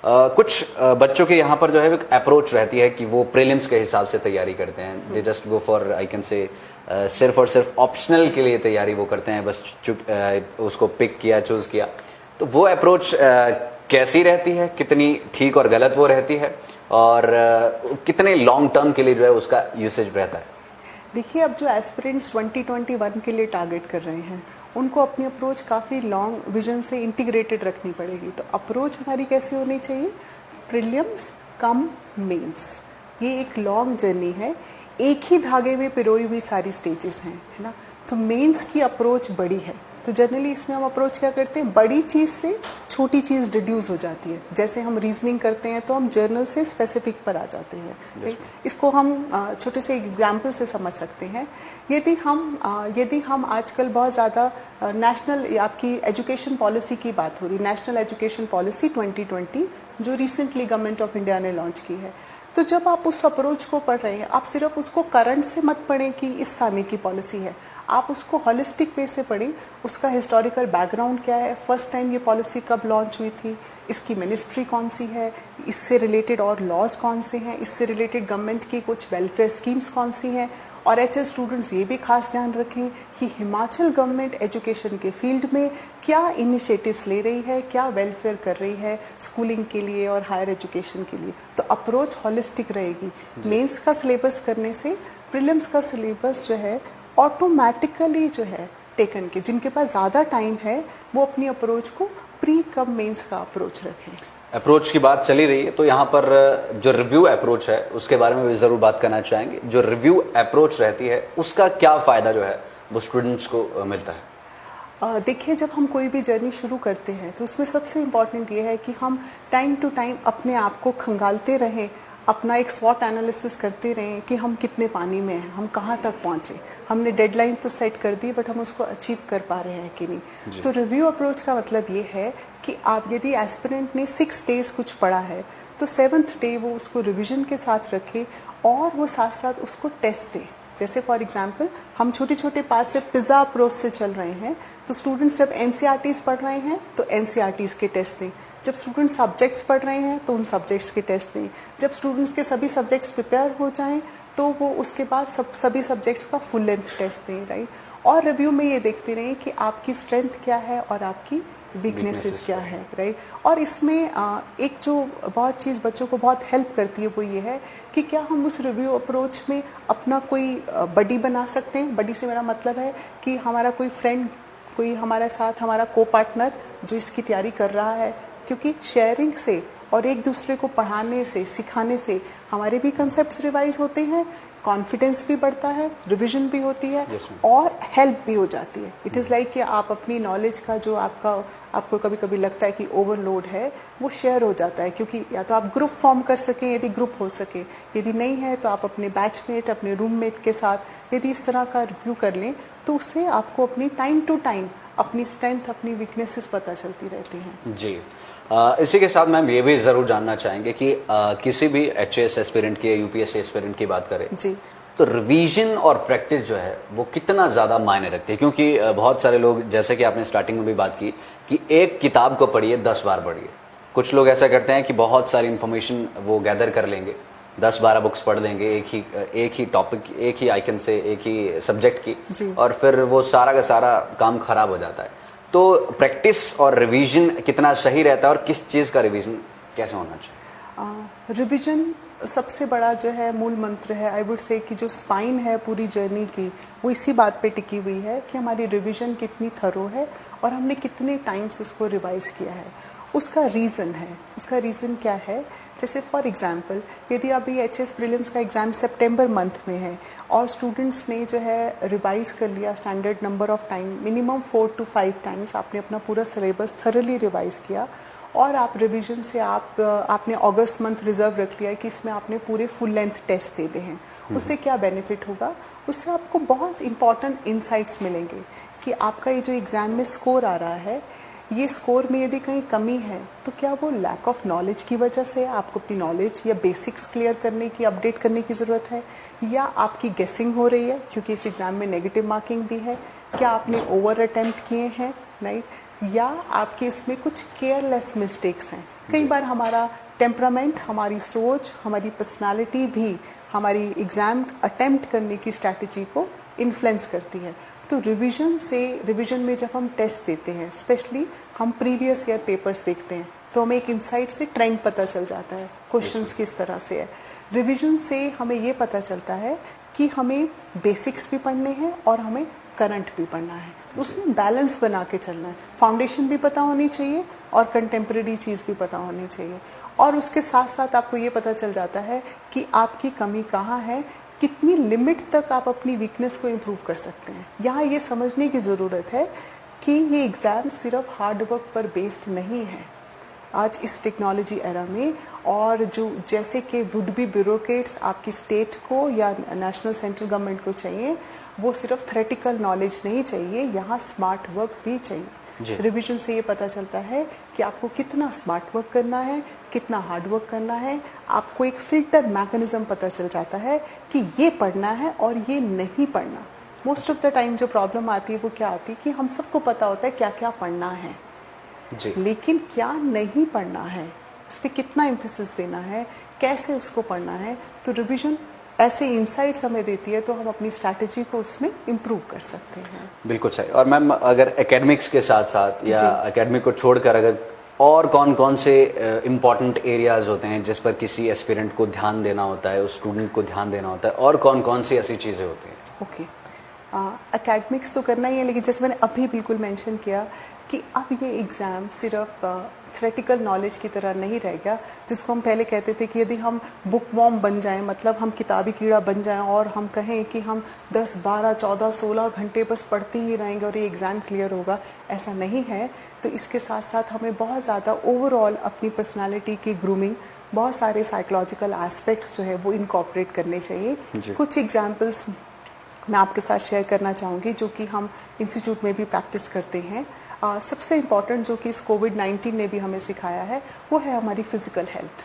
कुछ बच्चों के यहाँ पर जो है एक अप्रोच रहती है कि वो प्रीलिम्स के हिसाब से तैयारी करते हैं, they just go for, I can से सिर्फ और सिर्फ ऑप्शनल के लिए तैयारी वो करते हैं, बस उसको पिक किया, चूज किया। तो वो अप्रोच कैसी रहती है, कितनी ठीक और गलत वो रहती है, और कितने लॉन्ग टर्म के लिए जो है उसका यूसेज रहता है? देखिए, अब जो एस्पिरेंट्स 2021 के लिए टारगेट कर रहे हैं, उनको अपनी अप्रोच काफ़ी लॉन्ग विजन से इंटीग्रेटेड रखनी पड़ेगी। तो अप्रोच हमारी कैसी होनी चाहिए, प्रीलिम्स कम मेंस, ये एक लॉन्ग जर्नी है, एक ही धागे में पिरोई हुई सारी स्टेजेस हैं, है ना। तो मेंस की अप्रोच बड़ी है, तो जनरली इसमें हम अप्रोच क्या करते हैं, बड़ी चीज़ से छोटी चीज़ रिड्यूस हो जाती है। जैसे हम रीजनिंग करते हैं तो हम जर्नल से स्पेसिफिक पर आ जाते हैं। इसको हम छोटे से एग्जाम्पल से समझ सकते हैं। यदि हम आजकल बहुत ज़्यादा नेशनल, आपकी एजुकेशन पॉलिसी की बात हो रही, नेशनल एजुकेशन पॉलिसी 2020 जो रिसेंटली गवर्नमेंट ऑफ इंडिया ने लॉन्च की है, तो जब आप उस अप्रोच को पढ़ रहे हैं, आप सिर्फ उसको करंट से मत पढ़ें कि इस समय की पॉलिसी है, आप उसको होलिस्टिक वे से पढ़ें। उसका हिस्टोरिकल बैकग्राउंड क्या है, फर्स्ट टाइम ये पॉलिसी कब लॉन्च हुई थी, इसकी मिनिस्ट्री कौन सी है, इससे रिलेटेड और लॉज कौन से हैं, इससे रिलेटेड गवर्नमेंट की कुछ वेलफेयर स्कीम्स कौन सी हैं। और HS स्टूडेंट्स ये भी खास ध्यान रखें कि हिमाचल गवर्नमेंट एजुकेशन के फील्ड में क्या इनिशिएटिव्स ले रही है, क्या वेलफेयर कर रही है स्कूलिंग के लिए और हायर एजुकेशन के लिए। तो अप्रोच हॉलिस्टिक रहेगी। मेंस का सिलेबस करने से प्रीलिम्स का सिलेबस जो है ऑटोमेटिकली जो है टेकन के, जिनके पास ज़्यादा टाइम है वो अपनी अप्रोच को प्री कम मेंस का अप्रोच रखें। अप्रोच की बात चली रही है तो यहाँ पर जो रिव्यू अप्रोच है उसके बारे में भी ज़रूर बात करना चाहेंगे। जो रिव्यू अप्रोच रहती है उसका क्या फ़ायदा जो है वो स्टूडेंट्स को मिलता है? देखिए, जब हम कोई भी जर्नी शुरू करते हैं तो उसमें सबसे इम्पॉर्टेंट ये है कि हम टाइम टू टाइम अपने आप को खंगालते रहें, अपना एक स्वॉट एनालिसिस करते रहें कि हम कितने पानी में हैं, हम कहाँ तक पहुँचे। हमने डेडलाइन तो सेट कर दी, बट हम उसको अचीव कर पा रहे हैं कि नहीं। तो रिव्यू अप्रोच का मतलब ये है कि आप, यदि एस्पिरेंट ने 6 डेज कुछ पढ़ा है तो 7th डे वो उसको रिविजन के साथ रखे और वो साथ साथ उसको टेस्ट दे। जैसे फॉर एग्जांपल हम छोटे छोटे पार्ट से पिज़्ज़ा अप्रोच से चल रहे हैं, तो स्टूडेंट्स जब NCERTs पढ़ रहे हैं तो NCERTs के टेस्ट दें, जब स्टूडेंट सब्जेक्ट्स पढ़ रहे हैं तो उन सब्जेक्ट्स के टेस्ट दें, जब स्टूडेंट्स के सभी सब्जेक्ट्स प्रिपेयर हो जाएं तो वो उसके बाद सभी सब्जेक्ट्स का फुल लेंथ टेस्ट दें, राइट। और रिव्यू में ये देखते रहें कि आपकी स्ट्रेंथ क्या है और आपकी वीकनेसेस क्या है, राइट। और इसमें एक जो बहुत चीज़ बच्चों को बहुत हेल्प करती है वो ये है कि क्या हम उस रिव्यू अप्रोच में अपना कोई बडी बना सकते हैं। बडी से मेरा मतलब है कि हमारा कोई फ्रेंड, कोई हमारे साथ हमारा को पार्टनर जो इसकी तैयारी कर रहा है, क्योंकि शेयरिंग से और एक दूसरे को पढ़ाने से, सिखाने से हमारे भी कंसेप्ट्स रिवाइज होते हैं, कॉन्फिडेंस भी बढ़ता है, रिवीजन भी होती है और हेल्प भी हो जाती है। इट इज़ लाइक कि आप अपनी नॉलेज का जो आपको कभी कभी लगता है कि ओवरलोड है, वो शेयर हो जाता है, क्योंकि या तो आप ग्रुप फॉर्म कर सकें यदि ग्रुप हो सके, यदि नहीं है तो आप अपने बैचमेट, अपने रूममेट के साथ यदि इस तरह का रिव्यू कर लें तो उससे आपको अपनी टाइम टू टाइम अपनी स्ट्रेंथ, अपनी वीकनेसेस पता चलती रहती हैं। जी। इसी के साथ मैम ये भी ज़रूर जानना चाहेंगे कि किसी भी एचएएस एस्पिरेंट की, यूपीएससी एस्पिरेंट की बात करें जी, तो रिवीजन और प्रैक्टिस जो है वो कितना ज़्यादा मायने रखती है। क्योंकि बहुत सारे लोग, जैसे कि आपने स्टार्टिंग में भी बात की कि एक किताब को पढ़िए 10 बार पढ़िए। कुछ लोग ऐसा करते हैं कि बहुत सारी इन्फॉर्मेशन वो गैदर कर लेंगे, 10-12 बुक्स पढ़ लेंगे एक ही टॉपिक, एक ही आइकन से, एक ही सब्जेक्ट की, और फिर वो सारा का सारा काम खराब हो जाता है। तो प्रैक्टिस और रिवीजन कितना सही रहता है और किस चीज़ का रिवीजन कैसे होना चाहिए? रिवीजन सबसे बड़ा जो है मूल मंत्र है, आई वुड से कि जो स्पाइन है पूरी जर्नी की, वो इसी बात पे टिकी हुई है कि हमारी रिवीजन कितनी थरो है और हमने कितने टाइम्स उसको रिवाइज किया है। उसका रीज़न है, उसका रीज़न क्या है? जैसे फॉर एग्जांपल यदि अभी एचएस प्रीलिम्स का एग्ज़ाम सितंबर मंथ में है और स्टूडेंट्स ने जो है रिवाइज कर लिया standard number of time, minimum 4 to 5 times आपने अपना पूरा सिलेबस थरली रिवाइज किया, और आप रिवीजन से आपने अगस्त मंथ रिजर्व रख लिया है कि इसमें आपने पूरे फुल लेंथ टेस्ट देने हैं। उससे क्या बेनिफिट होगा? उससे आपको बहुत इंपॉर्टेंट इंसाइट्स मिलेंगे कि आपका ये जो एग्ज़ाम में स्कोर आ रहा है, ये स्कोर में यदि कहीं कमी है तो क्या वो लैक ऑफ नॉलेज की वजह से, आपको अपनी नॉलेज या बेसिक्स क्लियर करने की, अपडेट करने की ज़रूरत है, या आपकी गेसिंग हो रही है क्योंकि इस एग्ज़ाम में नेगेटिव मार्किंग भी है, क्या आपने ओवर अटेम्प्ट किए हैं, राइट, या आपके इसमें कुछ केयरलेस मिस्टेक्स हैं। कई बार हमारा टेम्परामेंट, हमारी सोच, हमारी पर्सनालिटी भी हमारी एग्ज़ाम अटेम्प्ट करने की स्ट्रैटेजी को इन्फ्लुएंस करती है। तो रिवीजन में जब हम टेस्ट देते हैं, स्पेशली हम प्रीवियस ईयर पेपर्स देखते हैं, तो हमें एक इंसाइट से ट्रेंड पता चल जाता है, क्वेश्चंस किस तरह से है। रिवीजन से हमें ये पता चलता है कि हमें बेसिक्स भी पढ़ने हैं और हमें करंट भी पढ़ना है, तो उसमें बैलेंस बना के चलना है। फाउंडेशन भी पता होनी चाहिए और कंटेम्प्रेरी चीज़ भी पता होनी चाहिए, और उसके साथ साथ आपको ये पता चल जाता है कि आपकी कमी कहाँ है, कितनी लिमिट तक आप अपनी वीकनेस को इम्प्रूव कर सकते हैं। यहाँ ये समझने की ज़रूरत है कि ये एग्ज़ाम सिर्फ हार्ड वर्क पर बेस्ड नहीं है। आज इस टेक्नोलॉजी एरा में, और जो जैसे कि वुड बी ब्यूरोक्रेट्स आपकी स्टेट को या नेशनल सेंट्रल गवर्नमेंट को चाहिए, वो सिर्फ थ्योरेटिकल नॉलेज नहीं चाहिए, यहाँ स्मार्ट वर्क भी चाहिए। रिवीजन से ये पता चलता है कि आपको कितना स्मार्ट वर्क करना है, कितना हार्ड वर्क करना है। आपको एक फिल्टर मैकेनिज्म पता चल जाता है कि ये पढ़ना है और ये नहीं पढ़ना। मोस्ट ऑफ द टाइम जो प्रॉब्लम आती है वो क्या आती है कि हम सबको पता होता है क्या क्या पढ़ना है जी, लेकिन क्या नहीं पढ़ना है, उस पर कितना एम्फेसिस देना है, कैसे उसको पढ़ना है। तो रिवीजन ऐसे इंसाइट्स हमें देती है, तो हम अपनी स्ट्रैटेजी को उसमें इम्प्रूव कर सकते हैं। बिल्कुल सही। और मैम, अगर एकेडमिक्स के साथ साथ या एकेडमिक को छोड़कर अगर और कौन कौन से इम्पॉर्टेंट एरियाज होते हैं जिस पर किसी एस्पिरेंट को ध्यान देना होता है, उस स्टूडेंट को ध्यान देना होता है, और कौन कौन सी ऐसी चीज़ें होती हैं? ओके, एकेडमिक्स तो करना ही है, लेकिन जैसे मैंने अभी बिल्कुल मेंशन किया कि अब ये एग्ज़ाम सिर्फ थ्योरेटिकल नॉलेज की तरह नहीं रह गया, जिसको हम पहले कहते थे कि यदि हम बुक वॉर्म बन जाएं, मतलब हम किताबी कीड़ा बन जाएं और हम कहें कि हम 10, 12, 14, 16 घंटे बस पढ़ते ही रहेंगे और ये एग्ज़ाम क्लियर होगा, ऐसा नहीं है। तो इसके साथ साथ हमें बहुत ज़्यादा ओवरऑल अपनी पर्सनालिटी की ग्रूमिंग, बहुत सारे साइकोलॉजिकल एस्पेक्ट्स जो है वो इनकॉर्पोरेट करने चाहिए। कुछ एग्जाम्पल्स मैं आपके साथ शेयर करना चाहूँगी जो कि हम इंस्टीट्यूट में भी प्रैक्टिस करते हैं। सबसे इम्पॉर्टेंट जो कि इस कोविड-19 ने भी हमें सिखाया है वो है हमारी फ़िज़िकल हेल्थ।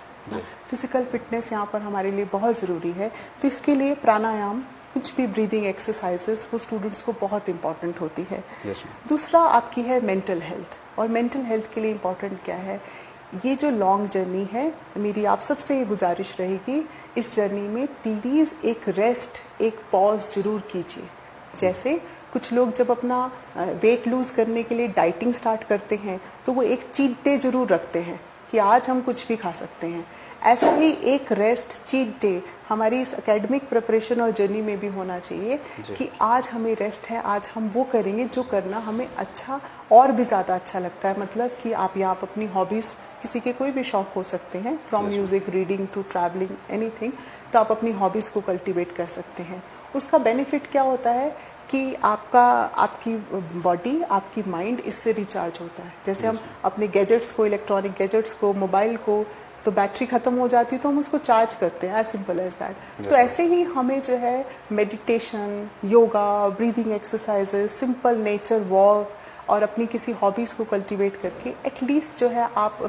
फ़िज़िकल फिटनेस यहाँ पर हमारे लिए बहुत ज़रूरी है। तो इसके लिए प्राणायाम, कुछ भी ब्रीदिंग एक्सरसाइजेस वो स्टूडेंट्स को बहुत इंपॉर्टेंट होती है। दूसरा आपकी है मेंटल हेल्थ, और मेंटल हेल्थ के लिए इम्पॉर्टेंट क्या है, ये जो लॉन्ग जर्नी है, मेरी आप सबसे ये गुजारिश रहेगी, इस जर्नी में प्लीज़ एक रेस्ट, एक पॉज ज़रूर कीजिए। जैसे कुछ लोग जब अपना वेट लूज़ करने के लिए डाइटिंग स्टार्ट करते हैं तो वो एक चीट डे ज़रूर रखते हैं कि आज हम कुछ भी खा सकते हैं। ऐसा ही एक रेस्ट चीट डे हमारी इस एकेडमिक प्रिपरेशन और जर्नी में भी होना चाहिए कि आज हमें रेस्ट है, आज हम वो करेंगे जो करना हमें अच्छा और भी ज़्यादा अच्छा लगता है। मतलब कि आप यहाँ पर अपनी हॉबीज़, किसी के कोई भी शौक हो सकते हैं, from music, reading to travelling, anything, तो आप अपनी हॉबीज़ को कल्टिवेट कर सकते हैं। उसका बेनिफिट क्या होता है कि आपकी बॉडी, आपकी माइंड इससे रिचार्ज होता है। जैसे हम अपने गैजेट्स को, इलेक्ट्रॉनिक गैजेट्स को, मोबाइल को, तो बैटरी ख़त्म हो जाती है तो हम उसको चार्ज करते हैं, एज सिंपल एज दैट। तो ऐसे ही हमें जो है meditation, yoga, breathing exercises, simple nature walk और अपनी किसी हॉबीज़ को कल्टीवेट करके एटलीस्ट जो है आप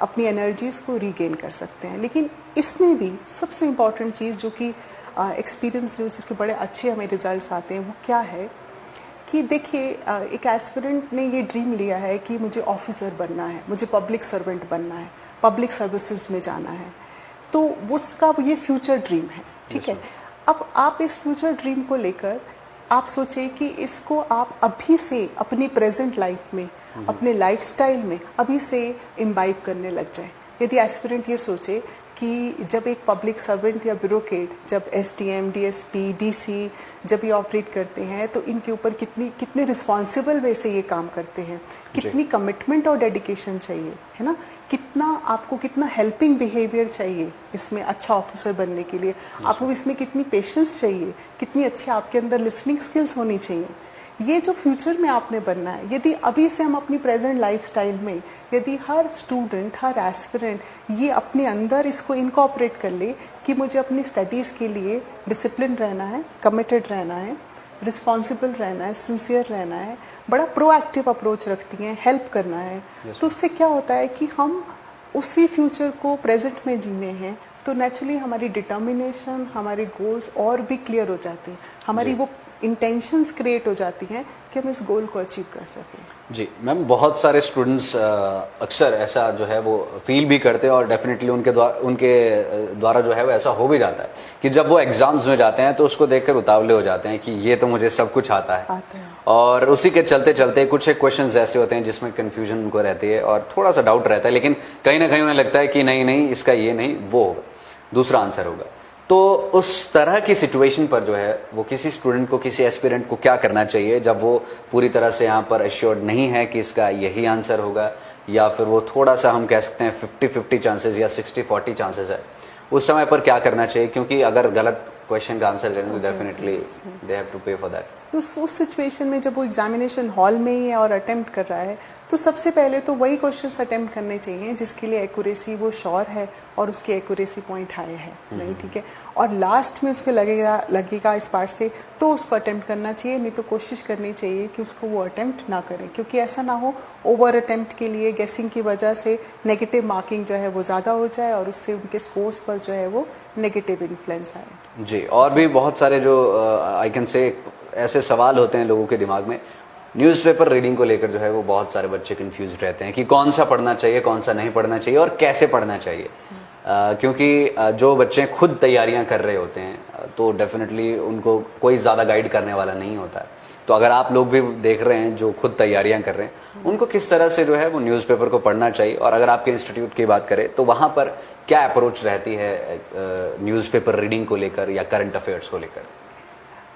अपनी एनर्जीज़ को रीगेन कर सकते हैं। लेकिन इसमें भी सबसे इम्पॉर्टेंट चीज़ जो कि एक्सपीरियंस जो जिसके बड़े अच्छे हमें रिजल्ट्स आते हैं वो क्या है कि देखिए, एक एस्पिरेंट ने ये ड्रीम लिया है कि मुझे ऑफिसर बनना है, मुझे पब्लिक सर्वेंट बनना है, पब्लिक सर्विसेज में जाना है, तो उसका ये फ्यूचर ड्रीम है, ठीक है। अब आप इस फ्यूचर ड्रीम को लेकर आप सोचें कि इसको आप अभी से अपनी प्रेजेंट लाइफ में, अपने लाइफस्टाइल में अभी से इम्बाइब करने लग जाए। यदि एस्पिरेंट ये सोचे कि जब एक पब्लिक सर्वेंट या ब्यूरोक्रेट, जब एसडीएम, डीएसपी, डीसी जब ये ऑपरेट करते हैं तो इनके ऊपर कितने रिस्पॉन्सिबल वे से ये काम करते हैं, कितनी कमिटमेंट और डेडिकेशन चाहिए, है ना, कितना हेल्पिंग बिहेवियर चाहिए इसमें अच्छा ऑफिसर बनने के लिए, आपको इसमें कितनी पेशेंस चाहिए, कितनी अच्छी आपके अंदर लिसनिंग स्किल्स होनी चाहिए। ये जो फ्यूचर में आपने बनना है, यदि अभी से हम अपनी प्रेजेंट लाइफस्टाइल में, यदि हर स्टूडेंट, हर एस्पिरेंट ये अपने अंदर इसको इनकॉर्पोरेट कर ले कि मुझे अपनी स्टडीज़ के लिए डिसिप्लिन रहना है, कमिटेड रहना है, रिस्पॉन्सिबल रहना है, सिंसियर रहना है, बड़ा प्रोएक्टिव अप्रोच रखती हैं, हेल्प करना है, तो उससे क्या होता है कि हम उसी फ्यूचर को प्रेजेंट में जीने हैं तो नेचुरली हमारी डिटर्मिनेशन, हमारे गोल्स और भी क्लियर हो जाते हैं, हमारी वो इंटेंशंस क्रिएट हो जाती हैं कि हम इस गोल को अचीव कर सकें। जी मैम, बहुत सारे स्टूडेंट्स अक्सर ऐसा जो है वो फील भी करते हैं और डेफिनेटली उनके द्वारा जो है वो ऐसा हो भी जाता है कि जब वो एग्जाम्स में जाते हैं तो उसको देखकर उतावले हो जाते हैं कि ये तो मुझे सब कुछ आता है। और उसी के चलते चलते कुछ एक क्वेश्चंस ऐसे होते हैं जिसमें कंफ्यूजन उनको रहती है और थोड़ा सा डाउट रहता है, लेकिन कहीं ना कहीं उन्हें लगता है कि नहीं इसका ये नहीं, वो होगा, दूसरा आंसर होगा। तो उस तरह की सिचुएशन पर जो है वो किसी स्टूडेंट को, किसी एस्पिरेंट को क्या करना चाहिए जब वो पूरी तरह से यहाँ पर एश्योर्ड नहीं है कि इसका यही आंसर होगा, या फिर वो थोड़ा सा हम कह सकते हैं 50-50 चांसेस या 60-40 चांसेस है, उस समय पर क्या करना चाहिए? क्योंकि अगर गलत क्वेश्चन का आंसर करें तो डेफिनेटली दे हैव टू पे फॉर दैट। उस सिचुएशन में जब वो एग्जामिनेशन हॉल में ही है और अटेम्प्ट कर रहा है तो सबसे पहले तो वही क्वेश्चंस अटेम्प्ट करने चाहिए जिसके लिए एक्यूरेसी वो श्योर है और उसकी एक्यूरेसी पॉइंट हाई है, नहीं, ठीक है। और लास्ट में उसको लगेगा इस पार्ट से तो उसको अटेम्प्ट करना चाहिए, नहीं तो कोशिश करनी चाहिए कि उसको वो अटेम्प्ट ना करें, क्योंकि ऐसा ना हो ओवर अटेम्प्ट के लिए गेसिंग की वजह से नेगेटिव मार्किंग जो है वो ज़्यादा हो जाए और उससे उनके स्कोर्स पर जो है वो नेगेटिव इन्फ्लुएंस आए। जी, और भी बहुत सारे जो आई कैन से ऐसे सवाल होते हैं लोगों के दिमाग में न्यूज़पेपर रीडिंग को लेकर, जो है वो बहुत सारे बच्चे कंफ्यूज रहते हैं कि कौन सा पढ़ना चाहिए, कौन सा नहीं पढ़ना चाहिए और कैसे पढ़ना चाहिए। क्योंकि जो बच्चे खुद तैयारियां कर रहे होते हैं तो डेफिनेटली उनको कोई ज़्यादा गाइड करने वाला नहीं होता है। तो अगर आप लोग भी देख रहे हैं जो खुद तैयारियां कर रहे हैं, उनको किस तरह से जो है वो न्यूज़पेपर को पढ़ना चाहिए, और अगर आपके इंस्टीट्यूट की बात करें तो वहाँ पर क्या अप्रोच रहती है न्यूज़पेपर रीडिंग को लेकर या करंट अफेयर्स को लेकर?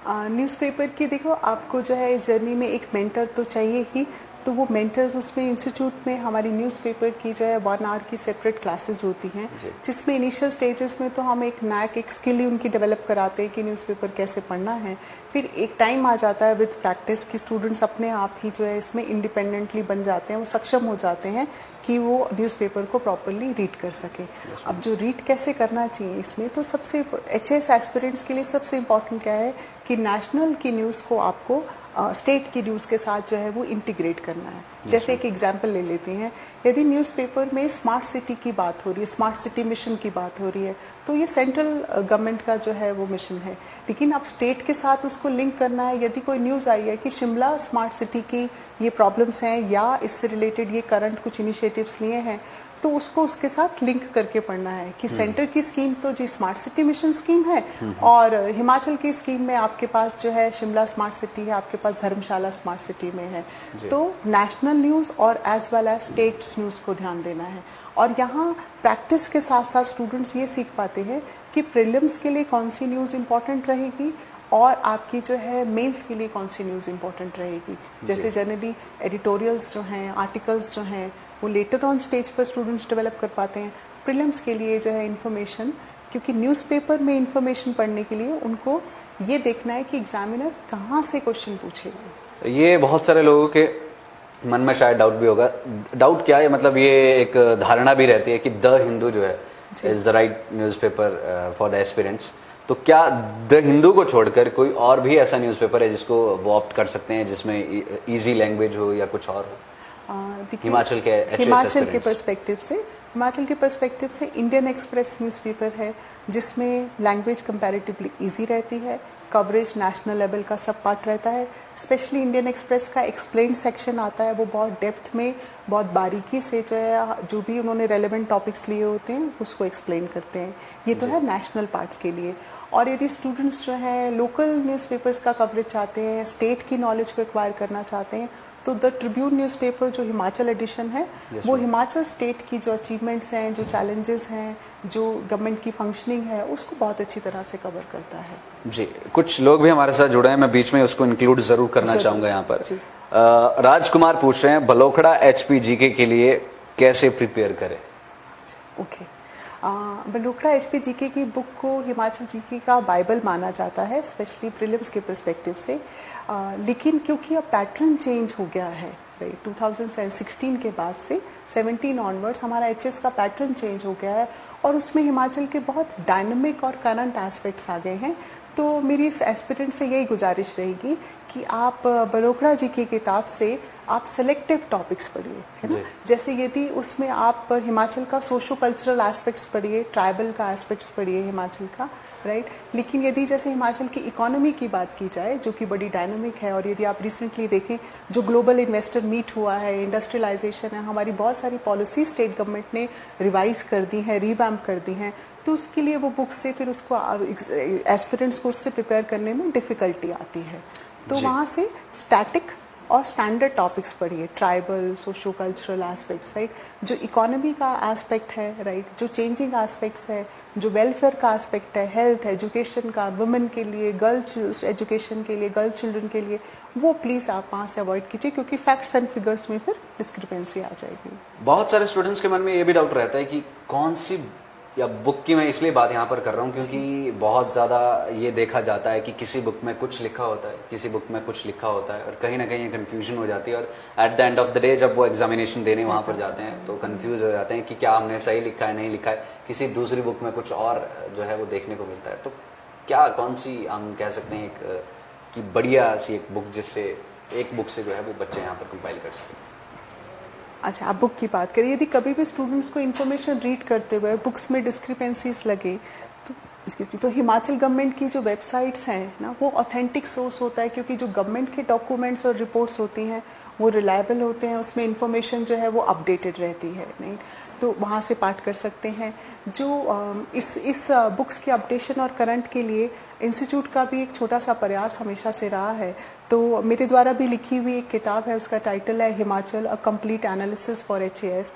न्यूज़पेपर की देखो, आपको जो है इस जर्नी में एक मेंटर तो चाहिए ही, तो वो मेंटर्स उसमें इंस्टीट्यूट में हमारी न्यूज़पेपर की जो है 1 आवर की सेपरेट क्लासेस होती हैं, जिसमें इनिशियल स्टेजेस में तो हम एक स्किल ही उनकी डेवलप कराते हैं कि न्यूज़पेपर कैसे पढ़ना है। फिर एक टाइम आ जाता है विद प्रैक्टिस कि स्टूडेंट्स अपने आप ही जो है इसमें इंडिपेंडेंटली बन जाते हैं, वो सक्षम हो जाते हैं कि वो न्यूज़पेपर को प्रॉपरली रीड कर सके। अब जो रीड कैसे करना चाहिए इसमें, तो सबसे HS एस्पिरेंट्स के लिए सबसे इम्पॉर्टेंट क्या है कि नेशनल की न्यूज़ को आपको स्टेट की न्यूज़ के साथ जो है वो इंटीग्रेट करना है। जैसे एक एग्जांपल ले लेते हैं, यदि न्यूज़पेपर में स्मार्ट सिटी की बात हो रही है, स्मार्ट सिटी मिशन की बात हो रही है, तो ये सेंट्रल गवर्नमेंट का जो है वो मिशन है, लेकिन अब स्टेट के साथ उसको लिंक करना है। यदि कोई न्यूज़ आई है कि शिमला स्मार्ट सिटी की ये प्रॉब्लम्स हैं या इससे रिलेटेड ये करंट कुछ इनिशिएटिव्स लिए हैं, तो उसको उसके साथ लिंक करके पढ़ना है कि सेंटर की स्कीम तो जी स्मार्ट सिटी मिशन स्कीम है, और हिमाचल की स्कीम में आपके पास जो है शिमला स्मार्ट सिटी है, आपके पास धर्मशाला स्मार्ट सिटी में है। तो नेशनल न्यूज़ और as well as states news को ध्यान देना है। और यहाँ प्रैक्टिस के साथ साथ स्टूडेंट्स ये सीख पाते हैं कि प्रीलिम्स के लिए कौन सी न्यूज़ इंपॉर्टेंट रहेगी और आपकी जो है मेंस के लिए कौन सी न्यूज़ इंपॉर्टेंट रहेगी। जैसे जनरली एडिटोरियल्स जो हैं, आर्टिकल्स जो हैं, वो लेटर ऑन स्टेज पर स्टूडेंट्स डेवलप कर पाते हैं। प्रीलिम्स के लिए जो है इन्फॉर्मेशन, क्योंकि न्यूज़पेपर में इन्फॉर्मेशन पढ़ने के लिए उनको ये देखना है कि एग्जामिनर कहाँ से क्वेश्चन पूछेगा। ये बहुत सारे लोगों के मन में शायद डाउट भी होगा। डाउट क्या है, मतलब ये एक धारणा भी रहती है कि द हिंदू जो है is the right newspaper for the aspirants. तो क्या द हिंदू को छोड़कर कोई और भी ऐसा न्यूज़पेपर है जिसको वो ऑप्ट कर सकते हैं, जिसमें इजी लैंग्वेज हो या कुछ और हो? हिमाचल के पर्सपेक्टिव से इंडियन एक्सप्रेस न्यूज़पेपर है, जिसमें लैंग्वेज कंपैरेटिवली इजी रहती है, कवरेज नेशनल लेवल का सब पार्ट रहता है। स्पेशली इंडियन एक्सप्रेस का एक्सप्लेन सेक्शन आता है, वो बहुत डेप्थ में, बहुत बारीकी से जो है जो भी उन्होंने रेलेवेंट टॉपिक्स लिए होते हैं उसको एक्सप्लेन करते हैं। ये तो है नेशनल पार्ट्स के लिए। और यदि स्टूडेंट्स जो हैं लोकल न्यूज़पेपर्स का कवरेज चाहते हैं, स्टेट की नॉलेज को एक्वायर करना चाहते हैं, तो द ट्रिब्यून न्यूज़पेपर जो हिमाचल एडिशन है वो हिमाचल स्टेट की जो अचीवमेंट्स हैं, जो चैलेंजेस हैं, जो गवर्नमेंट की फंक्शनिंग है, उसको बहुत अच्छी तरह से कवर करता है। जी, कुछ लोग भी हमारे साथ जुड़े हैं, मैं बीच में उसको इंक्लूड जरूर करना चाहूँगा यहाँ पर। राजकुमार पूछ रहे हैं बलोखड़ा HP GK के लिए कैसे प्रिपेयर करें? ओके, बलोखड़ा HP GK की बुक को हिमाचल GK का बाइबल माना जाता है, स्पेशली प्रीलिम्स के पर्सपेक्टिव से। लेकिन क्योंकि अब पैटर्न चेंज हो गया है, राइट, 2016 के बाद से 17 ऑनवर्ड्स हमारा HS का पैटर्न चेंज हो गया है और उसमें हिमाचल के बहुत डायनामिक और करंट एस्पेक्ट्स आ गए हैं। तो मेरी इस एस्पिरेंट से यही गुजारिश रहेगी कि आप बलोखड़ा GK किताब से आप सेलेक्टिव टॉपिक्स पढ़िए, है ना। जैसे यदि उसमें आप हिमाचल का सोशो कल्चरल एस्पेक्ट्स पढ़िए, ट्राइबल का एस्पेक्ट्स पढ़िए हिमाचल का, राइट। लेकिन यदि जैसे हिमाचल की इकोनॉमी की बात की जाए जो कि बड़ी डायनामिक है, और यदि आप रिसेंटली देखें जो ग्लोबल इन्वेस्टर मीट हुआ है, इंडस्ट्रियलाइजेशन है, हमारी बहुत सारी पॉलिसी स्टेट गवर्नमेंट ने रिवाइज कर दी हैं, रिवैम्प कर दी हैं, तो उसके लिए वो बुक से फिर उसको एस्पिरेंट्स को उससे प्रिपेयर करने में डिफ़िकल्टी आती है। तो वहाँ से स्टैटिक और स्टैंडर्ड टॉपिक्स पढ़िए, tribal, socio cultural aspects, right, जो इकोनॉमी का एस्पेक्ट है, राइट, जो चेंजिंग एस्पेक्ट्स है, जो वेलफेयर का एस्पेक्ट है, हेल्थ, एजुकेशन का, वुमेन के लिए, गर्ल्स एजुकेशन के लिए, गर्ल चिल्ड्रन के लिए, वो प्लीज़ आप वहाँ से अवॉइड कीजिए, क्योंकि फैक्ट्स एंड फिगर्स में फिर डिस्क्रिपेंसी आ जाएगी। बहुत सारे स्टूडेंट्स के मन में ये भी डाउट रहता है कि कौन सी, या बुक की मैं इसलिए बात यहाँ पर कर रहा हूँ क्योंकि बहुत ज़्यादा ये देखा जाता है कि किसी बुक में कुछ लिखा होता है, किसी बुक में कुछ लिखा होता है, और कहीं ना कहीं ये कन्फ्यूजन हो जाती है, और at the end of the day जब वो एग्जामिनेशन देने वहाँ पर जाते हैं तो कन्फ्यूज हो जाते हैं कि क्या हमने सही लिखा है, नहीं लिखा है, किसी दूसरी बुक में कुछ और जो है वो देखने को मिलता है। तो क्या, कौन सी हम कह सकते हैं एक कि बढ़िया सी एक बुक जिससे, एक बुक से जो है वो बच्चे यहाँ पर कंपाइल कर सकें? अच्छा, आप बुक की बात करिए। यदि कभी भी स्टूडेंट्स को इन्फॉर्मेशन रीड करते हुए बुक्स में डिस्क्रिपेंसीज लगे तो हिमाचल गवर्नमेंट की जो वेबसाइट्स हैं ना, वो ऑथेंटिक सोर्स होता है, क्योंकि जो गवर्नमेंट के डॉक्यूमेंट्स और रिपोर्ट्स होती हैं वो रिलायबल होते हैं, उसमें इंफॉर्मेशन जो है वो अपडेटेड रहती है, नहीं, तो वहाँ से पाठ कर सकते हैं। जो इस बुक्स के अपडेशन और करंट के लिए इंस्टीट्यूट का भी एक छोटा सा प्रयास हमेशा से रहा है। तो मेरे द्वारा भी लिखी हुई एक किताब है, उसका टाइटल है Himachal a complete analysis for HAS।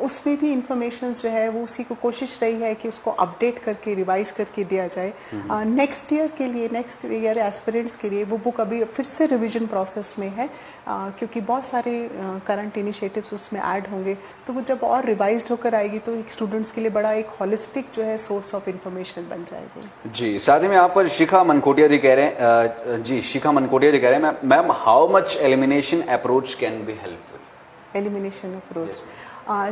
उसमें भी इंफॉर्मेशन जो है वो उसी को कोशिश रही है कि उसको अपडेट करके रिवाइज करके दिया जाए। नेक्स्ट ईयर के लिए, नेक्स्ट ईयर एस्पिरेंट्स के लिए वो बुक अभी फिर से रिविजन प्रोसेस में है, क्योंकि बहुत सारे करंट इनिशिएटिव्स उसमें ऐड होंगे, तो वो जब और रिवाइज्ड होकर आएगी तो स्टूडेंट्स के लिए बड़ा एक होलिस्टिक जो है सोर्स ऑफ इंफॉर्मेशन बन जाएगी। जी, साथ ही में यहाँ पर शिखा मनकोटिया जी कह रहे हैं, शिखा मनकोटिया जी कह रहे हैं, ma'am how much elimination approach can be helpful? Elimination approach,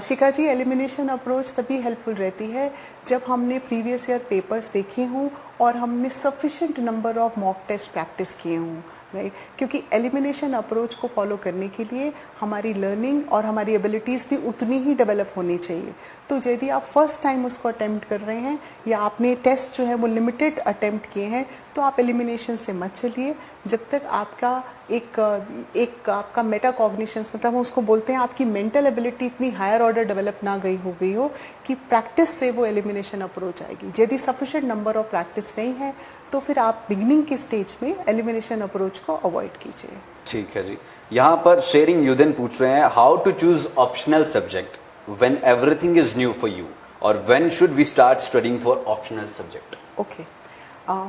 Shikha ji, elimination approach तभी हेल्पफुल रहती है जब हमने प्रीवियस ईयर पेपर्स देखे हों और हमने sufficient number of mock test practice किए हों, राइट, क्योंकि एलिमिनेशन अप्रोच को फॉलो करने के लिए हमारी लर्निंग और हमारी एबिलिटीज़ भी उतनी ही डेवलप होनी चाहिए। तो यदि आप फर्स्ट टाइम उसको अटेम्प्ट कर रहे हैं या आपने टेस्ट जो है वो लिमिटेड अटेम्प्ट किए हैं, तो आप एलिमिनेशन से मत चलिए। जब तक आपका एक आपका मेटाकॉग्निशंस, मतलब हम उसको बोलते हैं आपकी मेंटल एबिलिटी इतनी हायर ऑर्डर डेवलप ना गई हो कि प्रैक्टिस से वो एलिमिनेशन अप्रोच आएगी। यदि सफिशिएंट नंबर ऑफ प्रैक्टिस नहीं है तो फिर आप बिगिनिंग के स्टेज में एलिमिनेशन अप्रोच को अवॉइड कीजिए। ठीक है जी। यहाँ पर शेयरिंग यूदेन पूछ रहे हैं, how to choose optional subject when everything is new for you, और when should we start studying for optional subject? Okay,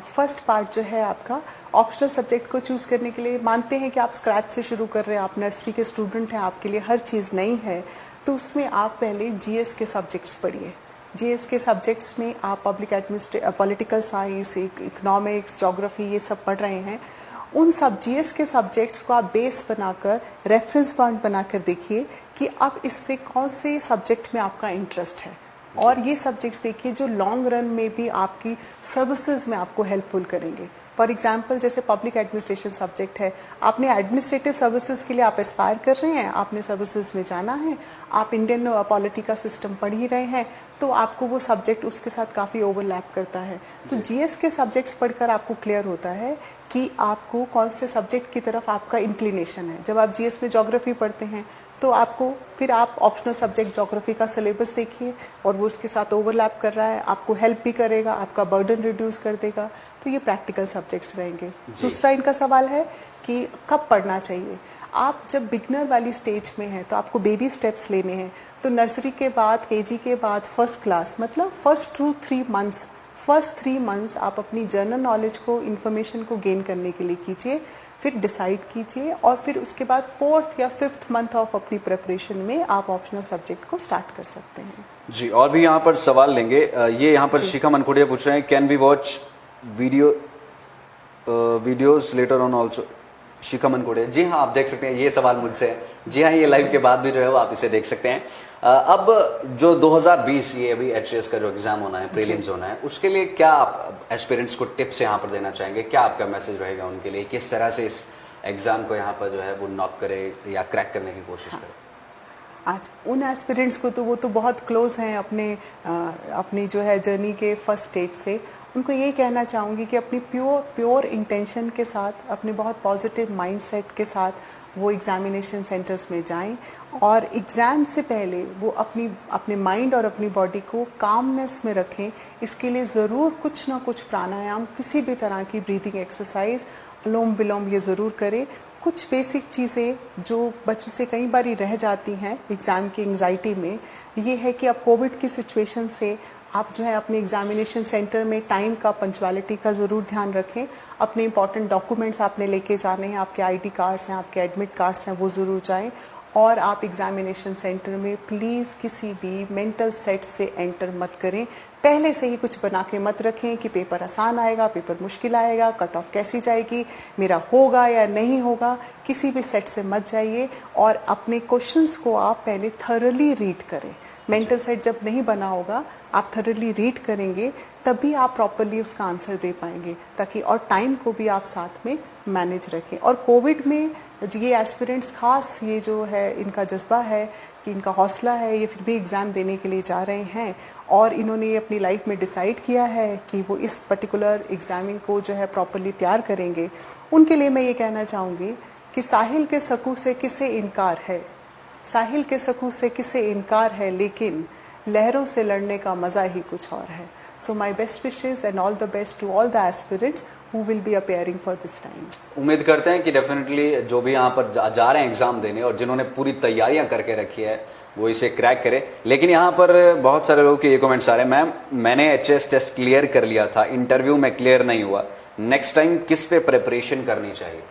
first part जो है आपका ऑप्शनल सब्जेक्ट को चूज़ करने के लिए, मानते हैं कि आप स्क्रैच से शुरू कर रहे हैं, आप नर्सरी के स्टूडेंट हैं, आपके लिए हर चीज़ नई है, तो उसमें आप पहले जीएस के सब्जेक्ट्स पढ़िए। जीएस के सब्जेक्ट्स में आप public political science, economics, geography ये सब पढ़ रहे हैं। उन सब जीएस के सब्जेक्ट्स को आप बेस बनाकर, रेफरेंस पॉइंट बनाकर देखिए कि अब इससे कौन से सब्जेक्ट में आपका इंटरेस्ट है, और ये सब्जेक्ट्स देखिए जो लॉन्ग रन में भी आपकी सर्विसेज में आपको हेल्पफुल करेंगे। फॉर एग्जांपल जैसे पब्लिक एडमिनिस्ट्रेशन सब्जेक्ट है, आपने एडमिनिस्ट्रेटिव सर्विसेज के लिए आप एस्पायर कर रहे हैं, आपने सर्विसेज में जाना है, आप इंडियन पॉलिटी का सिस्टम पढ़ ही रहे हैं, तो आपको वो सब्जेक्ट उसके साथ काफ़ी ओवरलैप करता है। तो जीएस के सब्जेक्ट्स पढ़कर आपको क्लियर होता है कि आपको कौन से सब्जेक्ट की तरफ आपका इंक्लिनेशन है। जब आप जीएस में ज्योग्राफी पढ़ते हैं तो आपको फिर आप ऑप्शनल सब्जेक्ट ज्योग्राफी का सिलेबस देखिए, और वो उसके साथ ओवरलैप कर रहा है, आपको हेल्प भी करेगा, आपका बर्डन रिड्यूस कर देगा। तो ये प्रैक्टिकल सब्जेक्ट्स रहेंगे। दूसरा इनका सवाल है कि कब पढ़ना चाहिए। आप जब बिगनर वाली स्टेज में हैं तो आपको बेबी स्टेप्स लेने हैं, तो नर्सरी के बाद, केजी के बाद फर्स्ट क्लास, मतलब फर्स्ट 3 मंथ्स आप अपनी जनरल नॉलेज को, इन्फॉर्मेशन को गेन करने के लिए कीजिए, फिर डिसाइड कीजिए, और फिर उसके बाद 4th या 5th मंथ ऑफ अपनी प्रिपरेशन में आप ऑप्शनल सब्जेक्ट को स्टार्ट कर सकते हैं। जी, और भी यहाँ पर सवाल लेंगे। ये यहाँ पर शिखा मनकोटिया पूछ रहे हैं, can we watch videos later on also? Shikha Mankotia, जी हाँ, आप देख सकते हैं, ये सवाल मुझसे है। जी हाँ, ये लाइव के बाद भी जो है वो आप इसे देख सकते हैं। अब जो 2020 ये अभी एचएस का जो एग्जाम होना है, प्रीलिम्स होना है, उसके लिए क्या आप एस्पिरेंट्स को टिप्स यहाँ पर देना चाहेंगे? क्या आपका मैसेज रहेगा उनके लिए, किस तरह से इस एग्जाम को यहाँ पर जो है वो नॉक करे या क्रैक करने की कोशिश करे? आज उन एस्पिरेंट्स को तो वो तो बहुत क्लोज हैं अपनी जो है जर्नी के फर्स्ट स्टेज से, उनको यही कहना चाहूँगी कि अपनी प्योर इंटेंशन के साथ, अपने बहुत पॉजिटिव माइंडसेट के साथ वो एग्जामिनेशन सेंटर्स में जाएं, और एग्ज़ाम से पहले वो अपने माइंड और अपनी बॉडी को कामनेस में रखें। इसके लिए ज़रूर कुछ ना कुछ प्राणायाम, किसी भी तरह की ब्रीदिंग एक्सरसाइज, अनुलोम विलोम ये ज़रूर करें। कुछ बेसिक चीज़ें जो बच्चों से कई बार रह जाती हैं एग्ज़ाम की एंग्जाइटी में, ये है कि अब कोविड की सिचुएशन से आप जो है अपने एग्जामिनेशन सेंटर में टाइम का, पंक्चुअलिटी का ज़रूर ध्यान रखें। अपने इंपॉर्टेंट डॉक्यूमेंट्स आपने लेके जाने हैं, आपके आईडी कार्ड्स हैं, आपके एडमिट कार्ड्स हैं, वो ज़रूर जाएं। और आप एग्जामिनेशन सेंटर में प्लीज़ किसी भी मेंटल सेट से एंटर मत करें। पहले से ही कुछ बना के मत रखें कि पेपर आसान आएगा, पेपर मुश्किल आएगा, कट ऑफ कैसी जाएगी, मेरा होगा या नहीं होगा। किसी भी सेट से मत जाइए, और अपने क्वेश्चंस को आप पहले थॉरली रीड करें। मेंटल सेट जब नहीं बना होगा, आप थॉरली रीड करेंगे, तभी आप प्रॉपरली उसका आंसर दे पाएंगे, ताकि और टाइम को भी आप साथ में मैनेज रखें। और कोविड में ये एस्पिरेंट्स, खास ये जो है इनका जज्बा है कि इनका हौसला है, ये फिर भी एग्ज़ाम देने के लिए जा रहे हैं, और इन्होंने अपनी लाइफ में डिसाइड किया है कि वो इस पर्टिकुलर एग्ज़ामिंग को जो है प्रॉपरली तैयार करेंगे। उनके लिए मैं ये कहना चाहूँगी कि साहिल के सकू से किसे इनकार है, साहिल के सकू से किसे इनकार है, लेकिन लहरों से लड़ने का मज़ा ही कुछ और है। So my best wishes and all the best to all the aspirants who will be appearing for this time. उम्मीद करते हैं कि डेफिनेटली जो भी यहाँ पर जा रहे हैं एग्जाम देने, और जिन्होंने पूरी तैयारियां करके रखी है, वो इसे क्रैक करें। लेकिन यहाँ पर बहुत सारे लोगों के ये कमेंट्स आ रहे हैं, मैम मैंने एचएस टेस्ट क्लियर कर लिया था, इंटरव्यू में क्लियर नहीं हुआ, नेक्स्ट टाइम किस पे प्रिपरेशन करनी चाहिए?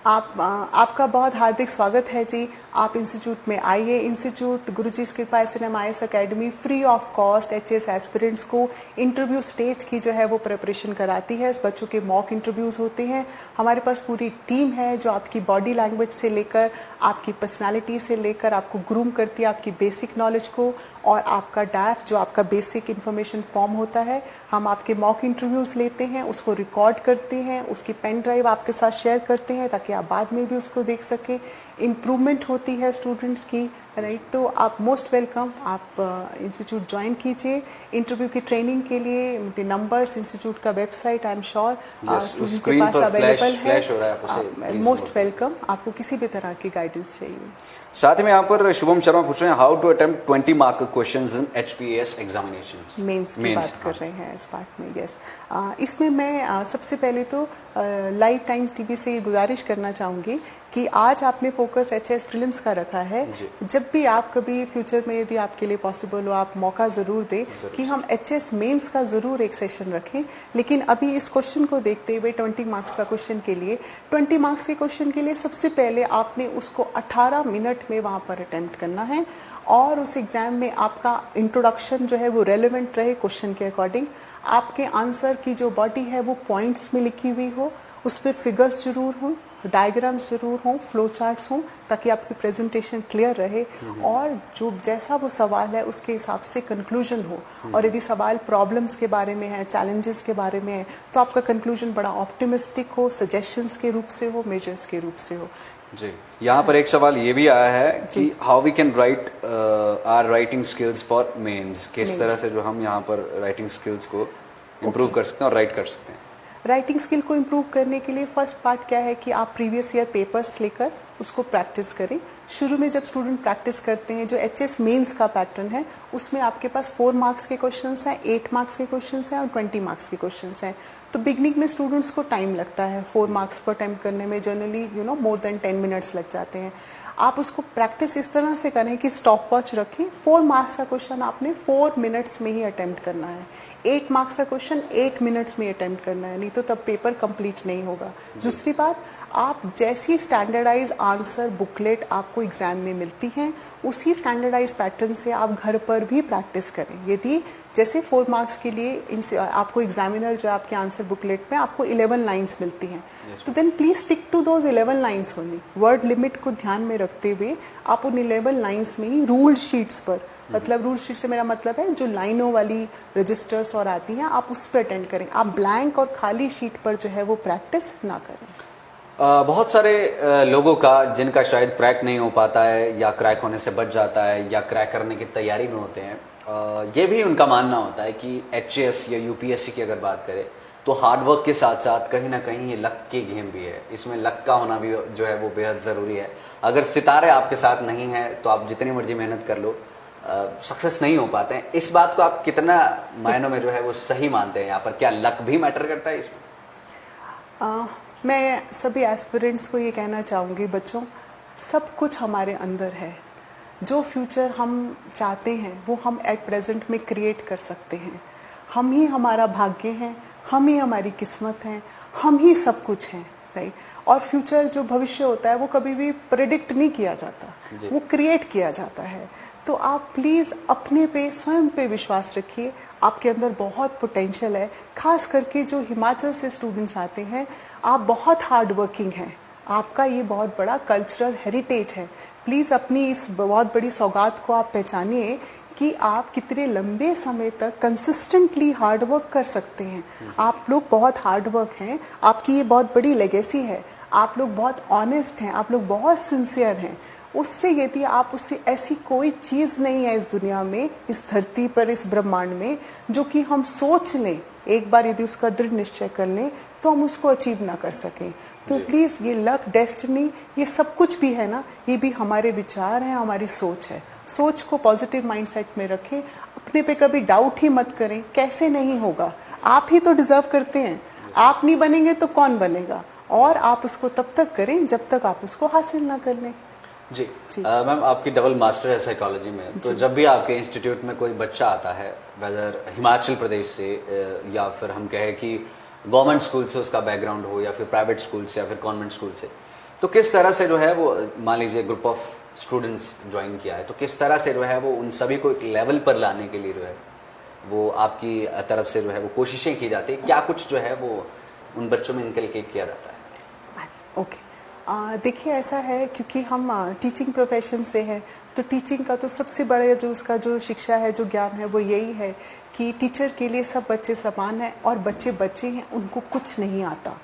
आपका बहुत हार्दिक स्वागत है जी। आप इंस्टीट्यूट में आइए। इंस्टीट्यूट गुरुजी कृपा SNMIS academy free of cost HS aspirants को इंटरव्यू स्टेज की जो है वो प्रिपरेशन कराती है। इस बच्चों के मॉक इंटरव्यूज़ होते हैं। हमारे पास पूरी टीम है जो आपकी बॉडी लैंग्वेज से लेकर, आपकी पर्सनालिटी से लेकर आपको ग्रूम करती है, आपकी बेसिक नॉलेज को, और आपका डैफ जो आपका बेसिक इन्फॉर्मेशन फॉर्म होता है, हम आपके मॉक इंटरव्यूज़ लेते हैं, उसको रिकॉर्ड करते हैं, उसकी पेन ड्राइव आपके साथ शेयर करते हैं ताकि आप बाद में भी उसको देख सकें। इम्प्रूवमेंट होती है स्टूडेंट्स की, राइट। तो आप मोस्ट वेलकम, आप इंस्टीट्यूट ज्वाइन कीजिए। इंटरव्यू की ट्रेनिंग के लिए नंबर्स, इंस्टीट्यूट का website I am sure student के पास अवेलेबल है। मोस्ट वेलकम, आपको किसी भी तरह की गाइडेंस चाहिए। साथ में यहाँ पर शुभम शर्मा पूछ रहे हैं how to attempt 20 mark questions इन HPAS एग्जामिनेशंस। मेंस की बात कर रहे हैं इस पार्ट में, यस। इसमें मैं सबसे पहले तो लाइव टाइम्स टीवी से ये गुजारिश करना चाहूँगी कि आज आपने फोकस HS प्रीलिम्स का रखा है। जब भी आप कभी फ्यूचर में यदि आपके लिए पॉसिबल हो, आप मौका ज़रूर दें कि हम HS मेंस का ज़रूर एक सेशन रखें। लेकिन अभी इस क्वेश्चन को देखते हुए 20 मार्क्स का क्वेश्चन के लिए, 20 मार्क्स के क्वेश्चन के लिए सबसे पहले आपने उसको 18 मिनट में वहाँ पर अटेम्प्ट करना है और उस एग्ज़ाम में आपका इंट्रोडक्शन जो है वो रेलेवेंट रहे क्वेश्चन के अकॉर्डिंग। आपके आंसर की जो बॉडी है वो पॉइंट्स में लिखी हुई हो, उस पर फिगर्स जरूर हों, डायग्राम्स जरूर हों, फ्लो चार्ट्स हों, ताकि आपकी प्रेजेंटेशन क्लियर रहे और जो जैसा वो सवाल है उसके हिसाब से कंक्लूजन हो। और यदि सवाल प्रॉब्लम्स के बारे में है, चैलेंजेस के बारे में है, तो आपका कंक्लूजन बड़ा ऑप्टिमिस्टिक हो, सजेशंस के रूप से हो, मेजर्स के रूप से हो। जी, यहाँ पर एक सवाल ये भी आया है कि how we can write our writing skills for mains. किस तरह से जो हम यहाँ पर राइटिंग स्किल्स को इम्प्रूव कर सकते हैं और राइट कर सकते हैं। राइटिंग स्किल को इम्प्रूव करने के लिए फर्स्ट पार्ट क्या है कि आप प्रीवियस ईयर पेपर्स लेकर उसको प्रैक्टिस करें। शुरू में जब स्टूडेंट प्रैक्टिस करते हैं, जो HS मेंस का पैटर्न है उसमें आपके पास 4 मार्क्स के क्वेश्चंस हैं, 8 मार्क्स के क्वेश्चंस हैं और 20 मार्क्स के क्वेश्चंस हैं। तो बिगनिंग में स्टूडेंट्स को टाइम लगता है 4 मार्क्स को अटेम्प्ट करने में, जनरली मोर देन 10 मिनट्स लग जाते हैं। आप उसको प्रैक्टिस इस तरह से करें कि स्टॉप वॉच रखें। 4 मार्क्स का क्वेश्चन आपने 4 मिनट्स में ही अटेम्प्ट करना है, 8 मार्क्स का क्वेश्चन 8 मिनट्स में अटेम्प्ट करना है, नहीं तो तब पेपर कंप्लीट नहीं होगा। दूसरी बात, आप जैसी स्टैंडर्डाइज आंसर बुकलेट आपको एग्जाम में मिलती हैं, उसी स्टैंडर्डाइज पैटर्न से आप घर पर भी प्रैक्टिस करें। यदि जैसे 4 मार्क्स के लिए आपको एग्जामिनर जो आपके आंसर बुकलेट में आपको 11 लाइंस मिलती हैं, तो then please stick to those 11 lines only. Word limit को ध्यान में रखते हुए आप उन 11 लाइंस में ही रूल शीट्स पर, मतलब रूल शीट से मेरा मतलब है जो लाइनों वाली रजिस्टर्स और आती हैं, आप उस पर अटेंड करें। आप ब्लैंक और खाली शीट पर जो है वो प्रैक्टिस ना करें। बहुत सारे लोगों का जिनका शायद क्रैक नहीं हो पाता है या क्रैक होने से बच जाता है या क्रैक करने की तैयारी में होते हैं, ये भी उनका मानना होता है कि HS या UPSC की अगर बात करें तो हार्डवर्क के साथ साथ कहीं ना कहीं ये लक की गेम भी है। इसमें लक का होना भी जो है वो बेहद ज़रूरी है। अगर सितारे आपके साथ नहीं हैं तो आप जितनी मर्जी मेहनत कर लो, सक्सेस नहीं हो पाते हैं। इस बात को आप कितना मायनों में जो है वो सही मानते हैं? यहाँ पर क्या लक भी मैटर करता है इसमें? मैं सभी एस्पिरेंट्स को ये कहना चाहूँगी, बच्चों, सब कुछ हमारे अंदर है। जो फ्यूचर हम चाहते हैं वो हम एट प्रेजेंट में क्रिएट कर सकते हैं। हम ही हमारा भाग्य हैं, हम ही हमारी किस्मत हैं, हम ही सब कुछ हैं, राइट। और फ्यूचर जो भविष्य होता है वो कभी भी प्रेडिक्ट नहीं किया जाता, वो क्रिएट किया जाता है। तो आप प्लीज़ अपने पे, स्वयं पे विश्वास रखिए। आपके अंदर बहुत पोटेंशियल है। खास करके जो हिमाचल से स्टूडेंट्स आते हैं, आप बहुत हार्ड वर्किंग हैं। आपका ये बहुत बड़ा कल्चरल हेरिटेज है। प्लीज़ अपनी इस बहुत बड़ी सौगात को आप पहचानिए कि आप कितने लंबे समय तक कंसिस्टेंटली हार्ड वर्क कर सकते हैं। आप लोग बहुत हार्ड वर्क हैं, आपकी ये बहुत बड़ी लेगेसी है। आप लोग बहुत ऑनेस्ट हैं, आप लोग बहुत सिंसियर हैं। उससे यदि आप उससे ऐसी कोई चीज़ नहीं है इस दुनिया में, इस धरती पर, इस ब्रह्मांड में, जो कि हम सोच लें, एक बार यदि उसका दृढ़ निश्चय कर लें तो हम उसको अचीव ना कर सकें। तो प्लीज़ ये लक, डेस्टिनी, ये सब कुछ भी है ना, ये भी हमारे विचार हैं, हमारी सोच है। सोच को पॉजिटिव माइंडसेट में रखें। अपने पे कभी डाउट ही मत करें, कैसे नहीं होगा। आप ही तो डिजर्व करते हैं। आप नहीं बनेंगे तो कौन बनेगा? और आप उसको तब तक करें जब तक आप उसको हासिल ना कर लें। जी, मैम, आपकी डबल मास्टर है साइकोलॉजी में, तो जब भी आपके इंस्टीट्यूट में कोई बच्चा आता है, वेदर हिमाचल प्रदेश से या फिर हम कहें कि गवर्नमेंट स्कूल से उसका बैकग्राउंड हो या फिर प्राइवेट स्कूल से या फिर कॉन्वेंट स्कूल से, तो किस तरह से जो है वो, मान लीजिए ग्रुप ऑफ स्टूडेंट्स ज्वाइन किया है, तो किस तरह से जो है वो उन सभी को एक लेवल पर लाने के लिए जो है वो आपकी तरफ से जो है वो कोशिशें की जाती है? क्या कुछ जो है वो उन बच्चों में इनकलकेट किया जाता है? ओके, देखिए ऐसा है क्योंकि हम टीचिंग प्रोफेशन से हैं, तो टीचिंग का तो सबसे बड़ा जो उसका जो शिक्षा है, जो ज्ञान है, वो यही है कि टीचर के लिए सब बच्चे समान हैं और बच्चे बच्चे हैं, उनको कुछ नहीं आता।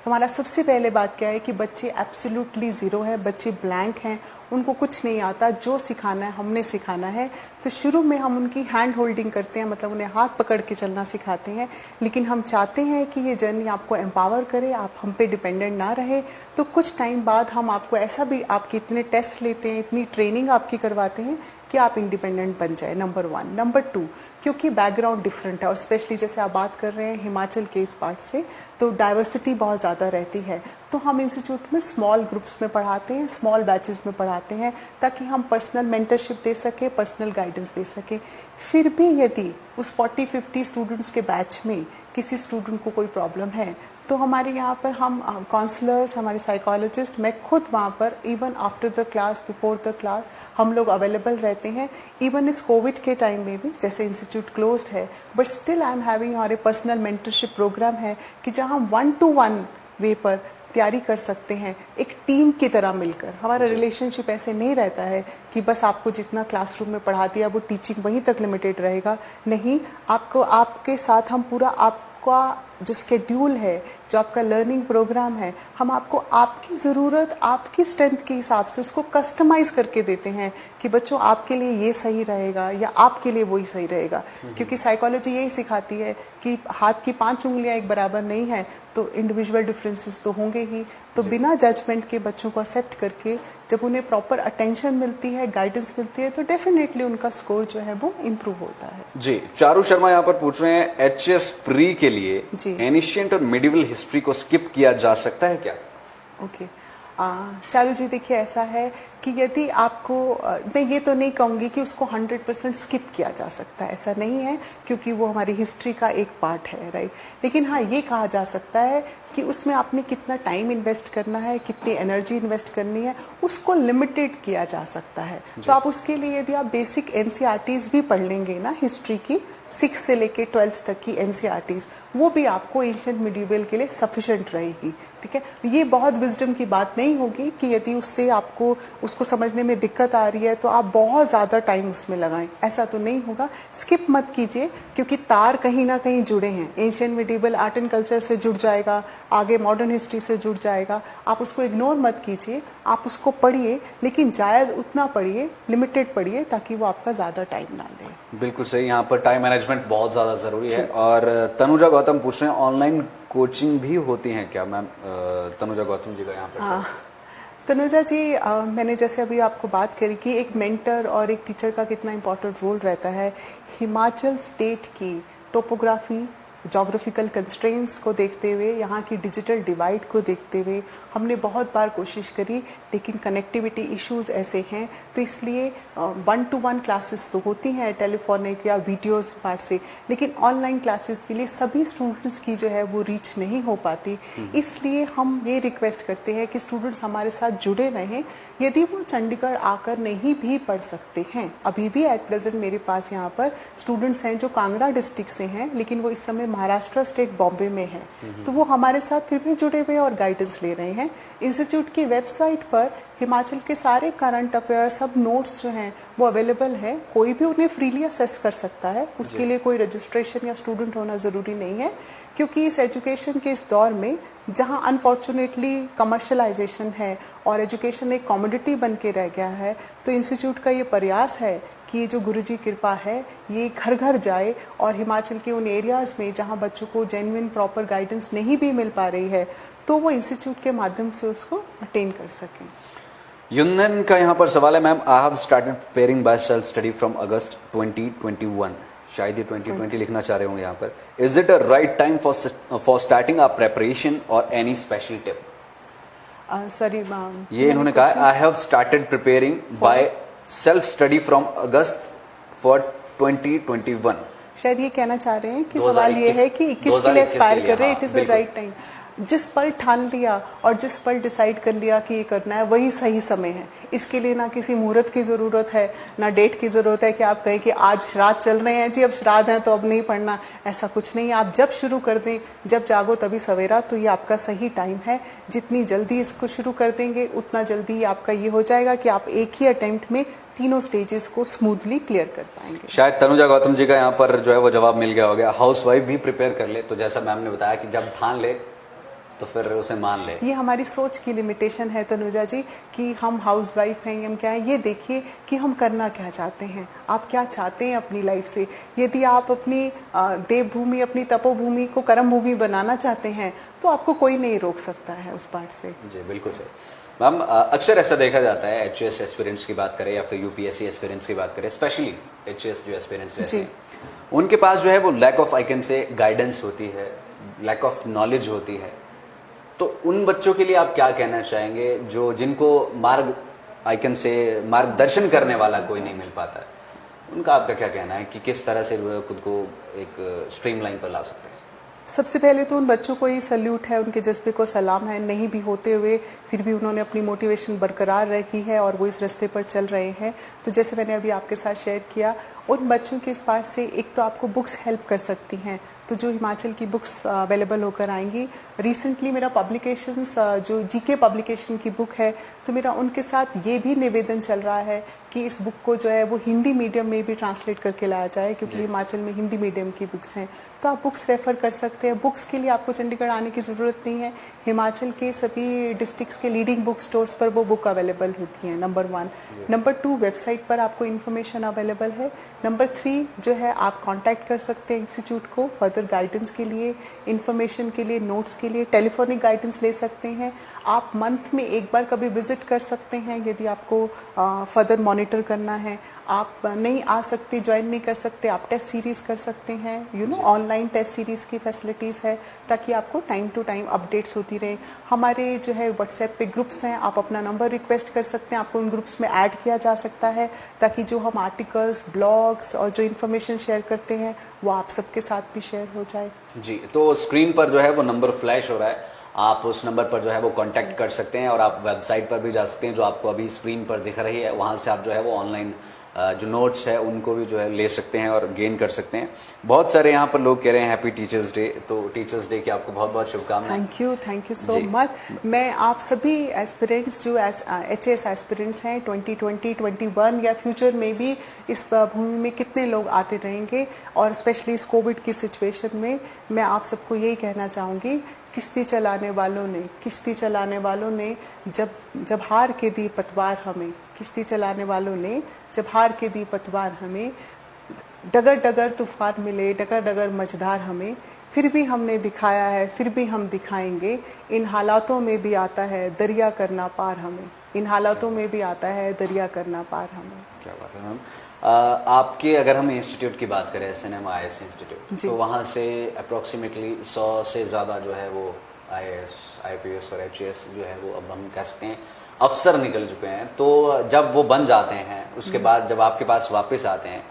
हमारा सबसे पहले बात क्या है कि बच्चे एब्सोल्युटली ज़ीरो है, बच्चे ब्लैंक हैं, उनको कुछ नहीं आता, जो सिखाना है हमने सिखाना है। तो शुरू में हम उनकी हैंड होल्डिंग करते हैं, मतलब उन्हें हाथ पकड़ के चलना सिखाते हैं, लेकिन हम चाहते हैं कि ये जर्नी आपको एम्पावर करे, आप हम पे डिपेंडेंट ना रहे। तो कुछ टाइम बाद हम आपको ऐसा भी, आपके इतने टेस्ट लेते हैं, इतनी ट्रेनिंग आपकी करवाते हैं कि आप इंडिपेंडेंट बन जाए, नंबर 1। नंबर 2, क्योंकि बैकग्राउंड डिफरेंट है और स्पेशली जैसे आप बात कर रहे हैं हिमाचल के इस पार्ट से, तो डाइवर्सिटी बहुत ज़्यादा रहती है। तो हम इंस्टीट्यूट में स्मॉल ग्रुप्स में पढ़ाते हैं, स्मॉल बैचेस में पढ़ाते हैं, ताकि हम पर्सनल मेंटरशिप दे सकें, पर्सनल गाइडेंस दे सकें। फिर भी यदि उस 40-50 स्टूडेंट्स के बैच में किसी स्टूडेंट को कोई प्रॉब्लम है, तो हमारे यहाँ पर हम काउंसलर्स, हमारे साइकोलॉजिस्ट, मैं खुद वहाँ पर even after the class, before the class हम लोग अवेलेबल रहते हैं। इवन इस कोविड के टाइम में भी, जैसे इंस्टीट्यूट क्लोज्ड है, but still I am having हमारे पर्सनल मेंटरशिप प्रोग्राम है कि जहाँ 1-to-1 वे पर तैयारी कर सकते हैं, एक टीम की तरह मिलकर। हमारा रिलेशनशिप ऐसे नहीं रहता है कि बस आपको जितना क्लासरूम में पढ़ा दिया वो टीचिंग वहीं तक लिमिटेड रहेगा। नहीं, आपको, आपके साथ हम पूरा आपका जो स्केड्यूल है, जो आपका लर्निंग प्रोग्राम है, हम आपको आपकी ज़रूरत, आपकी स्ट्रेंथ के हिसाब से उसको कस्टमाइज करके देते हैं कि बच्चों आपके लिए ये सही रहेगा या आपके लिए वही सही रहेगा। क्योंकि साइकोलॉजी यही सिखाती है कि हाथ की 5 उंगलियां एक बराबर नहीं है, तो इंडिविजुअल डिफरेंसेस तो होंगे ही। तो बिना जजमेंट के बच्चों को एक्सेप्ट करके जब उन्हें प्रॉपर अटेंशन मिलती है, गाइडेंस मिलती है, तो डेफिनेटली उनका स्कोर जो है वो इम्प्रूव होता है। जी, चारू शर्मा यहाँ पर पूछ रहे हैं, एचएस प्री के लिए जी। एनिशिएंट और मिडिवल हिस्ट्री को स्किप किया जा सकता है क्या? ओके, चारू जी देखिए ऐसा है कि यदि आपको, मैं ये तो नहीं कहूँगी कि उसको 100% स्किप किया जा सकता है, ऐसा नहीं है, क्योंकि वो हमारी हिस्ट्री का एक पार्ट है, राइट। लेकिन हाँ, ये कहा जा सकता है कि उसमें आपने कितना टाइम इन्वेस्ट करना है, कितनी एनर्जी इन्वेस्ट करनी है, उसको लिमिटेड किया जा सकता है। तो आप उसके लिए यदि आप बेसिक एनसीईआरटीज भी पढ़ लेंगे ना, हिस्ट्री की 6 से लेके 12th तक की एनसीईआरटीज, वो भी आपको एंशिएंट मिडिवल के लिए सफिशिएंट रहेगी। ठीक है, ये बहुत विजडम की बात नहीं होगी कि यदि उससे आपको उसको समझने में दिक्कत आ रही है तो आप बहुत ज़्यादा टाइम उसमें लगाएं, ऐसा तो नहीं होगा। स्किप मत कीजिए, क्योंकि तार कहीं ना कहीं जुड़े हैं। Ancient medieval art and culture से जुड़ जाएगा, आगे मॉडर्न हिस्ट्री से जुड़ जाएगा। आप उसको इग्नोर मत कीजिए, आप उसको पढ़िए, लेकिन जायज़ उतना पढ़िए, लिमिटेड पढ़िए, ताकि वो आपका ज़्यादा टाइम ना ले। बिल्कुल सही, यहाँ पर टाइम मैनेजमेंट बहुत ज़्यादा ज़रूरी है। और तनुजा गौतम पूछ रहे हैं, ऑनलाइन कोचिंग भी होती हैं क्या? मैम, तनुजा गौतम जी का यहाँ पर। तनुजा जी, मैंने जैसे अभी आपको बात करी कि एक मेंटर और एक टीचर का कितना इम्पोर्टेंट रोल रहता है। हिमाचल स्टेट की टोपोग्राफी, जोग्राफिकल कंस्ट्रेंट्स को देखते हुए, यहाँ की डिजिटल डिवाइड को देखते हुए हमने बहुत बार कोशिश करी, लेकिन कनेक्टिविटी इश्यूज ऐसे हैं, तो इसलिए 1-to-1 क्लासेस तो होती हैं टेलीफोनिक या वीडियोस पार्ट से, लेकिन ऑनलाइन क्लासेस के लिए सभी स्टूडेंट्स की जो है वो रीच नहीं हो पाती। इसलिए हम ये रिक्वेस्ट करते हैं कि स्टूडेंट्स हमारे साथ जुड़े रहें। यदि वो चंडीगढ़ आकर नहीं भी पढ़ सकते हैं, अभी भी एट प्रेजेंट मेरे पास यहाँ पर स्टूडेंट्स हैं जो कांगड़ा डिस्ट्रिक्ट से हैं, लेकिन वो इस समय महाराष्ट्र स्टेट बॉम्बे में है, तो वो हमारे साथ फिर भी जुड़े हुए और गाइडेंस ले रहे हैं। इंस्टीट्यूट की वेबसाइट पर हिमाचल के सारे करंट अफेयर, सब नोट्स जो हैं वो अवेलेबल हैं, कोई भी उन्हें फ्रीली असेस कर सकता है। उसके लिए कोई रजिस्ट्रेशन या स्टूडेंट होना ज़रूरी नहीं है, क्योंकि इस एजुकेशन के इस दौर में जहां अनफॉर्चुनेटली कमर्शलाइजेशन है और एजुकेशन एक कमोडिटी बन के रह गया है, तो इंस्टीट्यूट का ये प्रयास है कि ये जो गुरुजी कृपा है ये घर घर जाए और हिमाचल के उन एरियाज़ में जहां बच्चों को जेन्युइन प्रॉपर गाइडेंस नहीं भी मिल पा रही है, तो वो इंस्टीट्यूट के माध्यम से उसको अटेन कर सकें। युनन का यहाँ पर सवाल है, ma'am, I have started preparing by self study from अगस्त 2021। शायद ये 2020 लिखना चाह रहे होंगे यहाँ पर। Is it a right time for starting a preparation और एनी स्पेशल टिप? सॉरी, ये इन्होंने कहा, I have started preparing by self study from August for 2021। शायद ये कहना चाह रहे हैं कि सवाल ये है कि 21 के लिए एस्पायर कर रहे हैं, it is a right time. जिस पल ठान लिया और जिस पल डिसाइड कर लिया कि ये करना है वही सही समय है। इसके लिए ना किसी मुहूर्त की ज़रूरत है, ना डेट की ज़रूरत है कि आप कहें कि आज श्राद्ध चल रहे हैं जी, अब श्राद्ध है तो अब नहीं पढ़ना, ऐसा कुछ नहीं। आप जब शुरू कर दें, जब जागो तभी सवेरा, तो ये आपका सही टाइम है। जितनी जल्दी इसको शुरू कर देंगे उतना जल्दी आपका ये हो जाएगा कि आप एक ही अटेम्प्ट में तीनों स्टेजेस को स्मूथली क्लियर कर पाएंगे। शायद तनुजा गौतम जी का यहाँ पर जो है वो जवाब मिल गया होगा। हाउस वाइफ भी प्रिपेयर कर ले, तो जैसा मैम ने बताया कि जब ठान ले तो फिर उसे मान ले। ये हमारी सोच की लिमिटेशन है तनुजा जी, कि हम हाउस वाइफ हैं, हम क्या है। ये देखिए कि हम करना क्या चाहते हैं, आप क्या चाहते हैं अपनी लाइफ से। यदि आप अपनी देवभूमि, अपनी तपोभूमि को कर्म भूमि बनाना चाहते हैं तो आपको कोई नहीं रोक सकता है उस पार्ट से। जी बिल्कुल सही। मैम अक्सर ऐसा देखा जाता है, एचएस एस्पिरेंट्स की बात करें या फिर यूपीएससी एस्पिरेंट्स की बात करें, स्पेशली एचएस जो एस्पिरेंट्स रहते हैं, उनके पास जो है वो lack of I can say guidance होती है, लैक ऑफ नॉलेज होती है। तो उन बच्चों के लिए आप क्या कहना चाहेंगे जो जिनको मार्गदर्शन करने वाला कोई नहीं मिल पाता है, उनका आपका क्या कहना है कि किस तरह से वो खुद को एक स्ट्रीमलाइन पर ला सकते हैं? सबसे पहले तो उन बच्चों को ही सल्यूट है, उनके जज्बे को सलाम है। नहीं भी होते हुए फिर भी उन्होंने अपनी मोटिवेशन बरकरार रखी है और वो इस रास्ते पर चल रहे हैं। तो जैसे मैंने अभी आपके साथ शेयर किया, उन बच्चों के इस पार्ट से एक तो आपको बुक्स हेल्प कर सकती हैं। तो जो हिमाचल की बुक्स अवेलेबल होकर आएंगी, रिसेंटली मेरा पब्लिकेशंस जो जीके पब्लिकेशन की बुक है, तो मेरा उनके साथ ये भी निवेदन चल रहा है कि इस बुक को जो है वो हिंदी मीडियम में भी ट्रांसलेट करके लाया जाए, क्योंकि हिमाचल में हिंदी मीडियम की बुक्स हैं। तो आप बुक्स रेफ़र कर सकते हैं। बुक्स के लिए आपको चंडीगढ़ आने की ज़रूरत नहीं है, हिमाचल के सभी डिस्ट्रिक्ट्स के लीडिंग बुक स्टोर्स पर वो बुक अवेलेबल होती हैं, नंबर 1। नंबर 2, वेबसाइट पर आपको इन्फॉर्मेशन अवेलेबल है। नंबर 3 जो है, आप कांटेक्ट कर सकते हैं इंस्टीट्यूट को फर्दर गाइडेंस के लिए, इन्फॉर्मेशन के लिए, नोट्स के लिए, टेलीफोनिक गाइडेंस ले सकते हैं। आप मंथ में एक बार कभी विजिट कर सकते हैं यदि आपको फर्दर मॉनिटर करना है। आप नहीं आ सकते, ज्वाइन नहीं कर सकते, आप टेस्ट सीरीज़ कर सकते हैं। ऑनलाइन टेस्ट सीरीज़ की फैसिलिटीज़ है, ताकि आपको टाइम टू टाइम अपडेट्स होती रहे। हमारे जो है व्हाट्सएप पे ग्रुप्स हैं, आप अपना नंबर रिक्वेस्ट कर सकते हैं, आपको उन ग्रुप्स में ऐड किया जा सकता है, ताकि जो हम आर्टिकल्स, ब्लॉग्स और जो इन्फॉर्मेशन शेयर करते हैं वो आप सबके साथ भी शेयर हो जाए। जी, तो स्क्रीन पर जो है वो नंबर फ्लैश हो रहा है, आप उस नंबर पर जो है वो कांटेक्ट कर सकते हैं, और आप वेबसाइट पर भी जा सकते हैं जो आपको अभी स्क्रीन पर दिख रही है। वहाँ से आप जो है वो ऑनलाइन जो नोट्स है उनको भी जो है ले सकते हैं और गेन कर सकते हैं। बहुत सारे यहाँ पर लोग कह रहे हैं हैप्पी टीचर्स डे, तो टीचर्स डे की आपको बहुत बहुत शुभकामनाएं। Thank you so much. मैं आप सभी एस्पिरेंट्स जो एचएस एस्पिरेंट्स हैं 2020, 21 या फ्यूचर में भी इस भूमि में कितने लोग आते रहेंगे, और स्पेशली इस कोविड की सिचुएशन में मैं आप सबको यही कहना चाहूँगी, किश्ती चलाने वालों ने जब हार के दी पतवार हमें, किश्ती चलाने वालों ने जब हार के दी पतवार हमें, डगर डगर तूफान मिले, डगर डगर मझधार हमें, फिर भी हमने दिखाया है, फिर भी हम दिखाएंगे, इन हालातों में भी आता है दरिया करना पार हमें, इन हालातों में भी आता है दरिया करना पार हमें। क्या बात है मैम। आपके अगर हम इंस्टीट्यूट की बात करें, SNM-IAS इंस्टीट्यूट, तो वहाँ से अप्रोक्सीमेटली 100 से ज़्यादा जो है वो IAS, IPS और HAS जो है वो अब हम कह सकते हैं अफसर निकल चुके हैं। तो जब वो बन जाते हैं, उसके बाद जब आपके पास वापस आते हैं,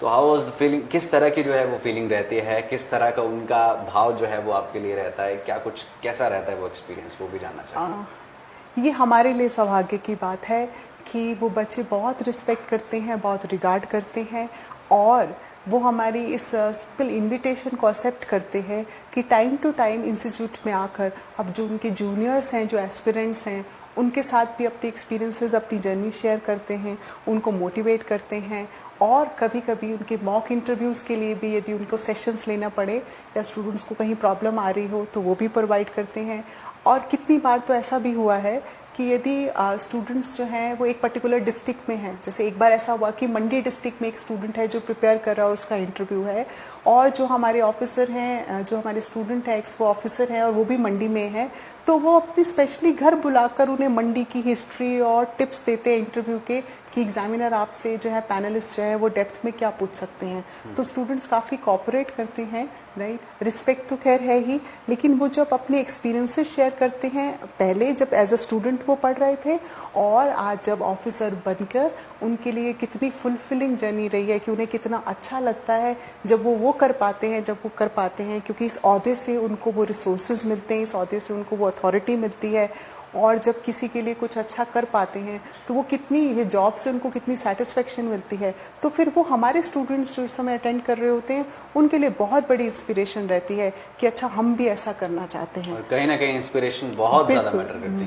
तो हाउ वाज द फीलिंग, किस तरह की जो है वो फीलिंग रहती है, किस तरह का उनका भाव जो है वो आपके लिए रहता है, क्या कुछ कैसा रहता है वो एक्सपीरियंस, वो भी जानना चाहते हैं। ये हमारे लिए सौभाग्य की बात है कि वो बच्चे बहुत रिस्पेक्ट करते हैं, बहुत रिगार्ड करते हैं, और वो हमारी इस सिंपल इनविटेशन को एक्सेप्ट करते हैं कि टाइम टू टाइम इंस्टीट्यूट में आकर अब जो उनके जूनियर्स हैं, जो एस्पिरेंट्स हैं, उनके साथ भी अपनी एक्सपीरियंसेस, अपनी जर्नी शेयर करते हैं, उनको मोटिवेट करते हैं, और कभी कभी उनके मॉक इंटरव्यूज़ के लिए भी यदि उनको सेशंस लेना पड़े या स्टूडेंट्स को कहीं प्रॉब्लम आ रही हो तो वो भी प्रोवाइड करते हैं। और कितनी बार तो ऐसा भी हुआ है कि यदि स्टूडेंट्स जो हैं वो एक पर्टिकुलर डिस्ट्रिक्ट में हैं, जैसे एक बार ऐसा हुआ कि मंडी डिस्ट्रिक्ट में एक स्टूडेंट है जो प्रिपेयर कर रहा है और उसका इंटरव्यू है, और जो हमारे ऑफिसर हैं, जो हमारे स्टूडेंट है, वो ऑफिसर हैं और वो भी मंडी में है, तो वो अपनी स्पेशली घर बुलाकर उन्हें मंडी की हिस्ट्री और टिप्स देते हैं इंटरव्यू के, कि एग्जामिनर आपसे जो है, पैनलिस्ट जो है वो डेप्थ में क्या पूछ सकते हैं। तो स्टूडेंट्स काफ़ी कोऑपरेट करते हैं, राइट। रिस्पेक्ट तो खैर है ही, लेकिन वो जब अपने एक्सपीरियंसेस शेयर करते हैं, पहले जब एज अ स्टूडेंट वो पढ़ रहे थे, और आज जब ऑफिसर बनकर उनके लिए कितनी फुलफिलिंग जर्नी रही है, कि उन्हें कितना अच्छा लगता है जब वो कर पाते हैं, क्योंकि इस ओहदे से उनको वो रिसोर्सेज मिलते हैं, इस ओहदे से उनको वो अथॉरिटी मिलती है, और जब किसी के लिए कुछ अच्छा कर पाते हैं तो वो कितनी, ये जॉब से उनको कितनी सेटिस्फेक्शन मिलती है। तो फिर वो हमारे स्टूडेंट्स जो इस समय अटेंड कर रहे होते हैं उनके लिए बहुत बड़ी इंस्पिरेशन रहती है कि अच्छा हम भी ऐसा करना चाहते हैं। और कहीं ना कहीं इंस्पिरेशन बहुत ज़्यादा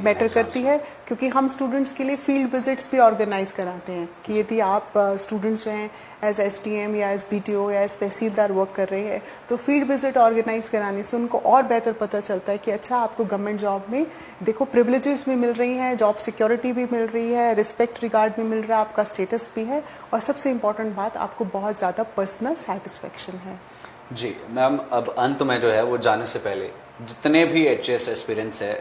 मैटर करती है क्योंकि हम स्टूडेंट्स के लिए फील्ड विजिट्स भी ऑर्गेनाइज कराते हैं कि यदि आप स्टूडेंट्स जो हैं एज SDM या एज BTO या एज तहसीलदार वर्क कर रहे हैं, तो फील्ड विजिट ऑर्गेनाइज कराने से उनको और बेहतर पता चलता है कि अच्छा आपको गवर्नमेंट जॉब में देखो प्रिविलेजेस भी मिल रही हैं, जॉब सिक्योरिटी भी मिल रही है, रिस्पेक्ट रिगार्ड भी मिल रहा है, आपका स्टेटस भी है, और सबसे इम्पोर्टेंट बात आपको बहुत ज़्यादा पर्सनल सेटिस्फेक्शन है। जी मैम, अब अंत में जो है वो जाने से पहले जितने भी HAS एस्पिरेंट्स है,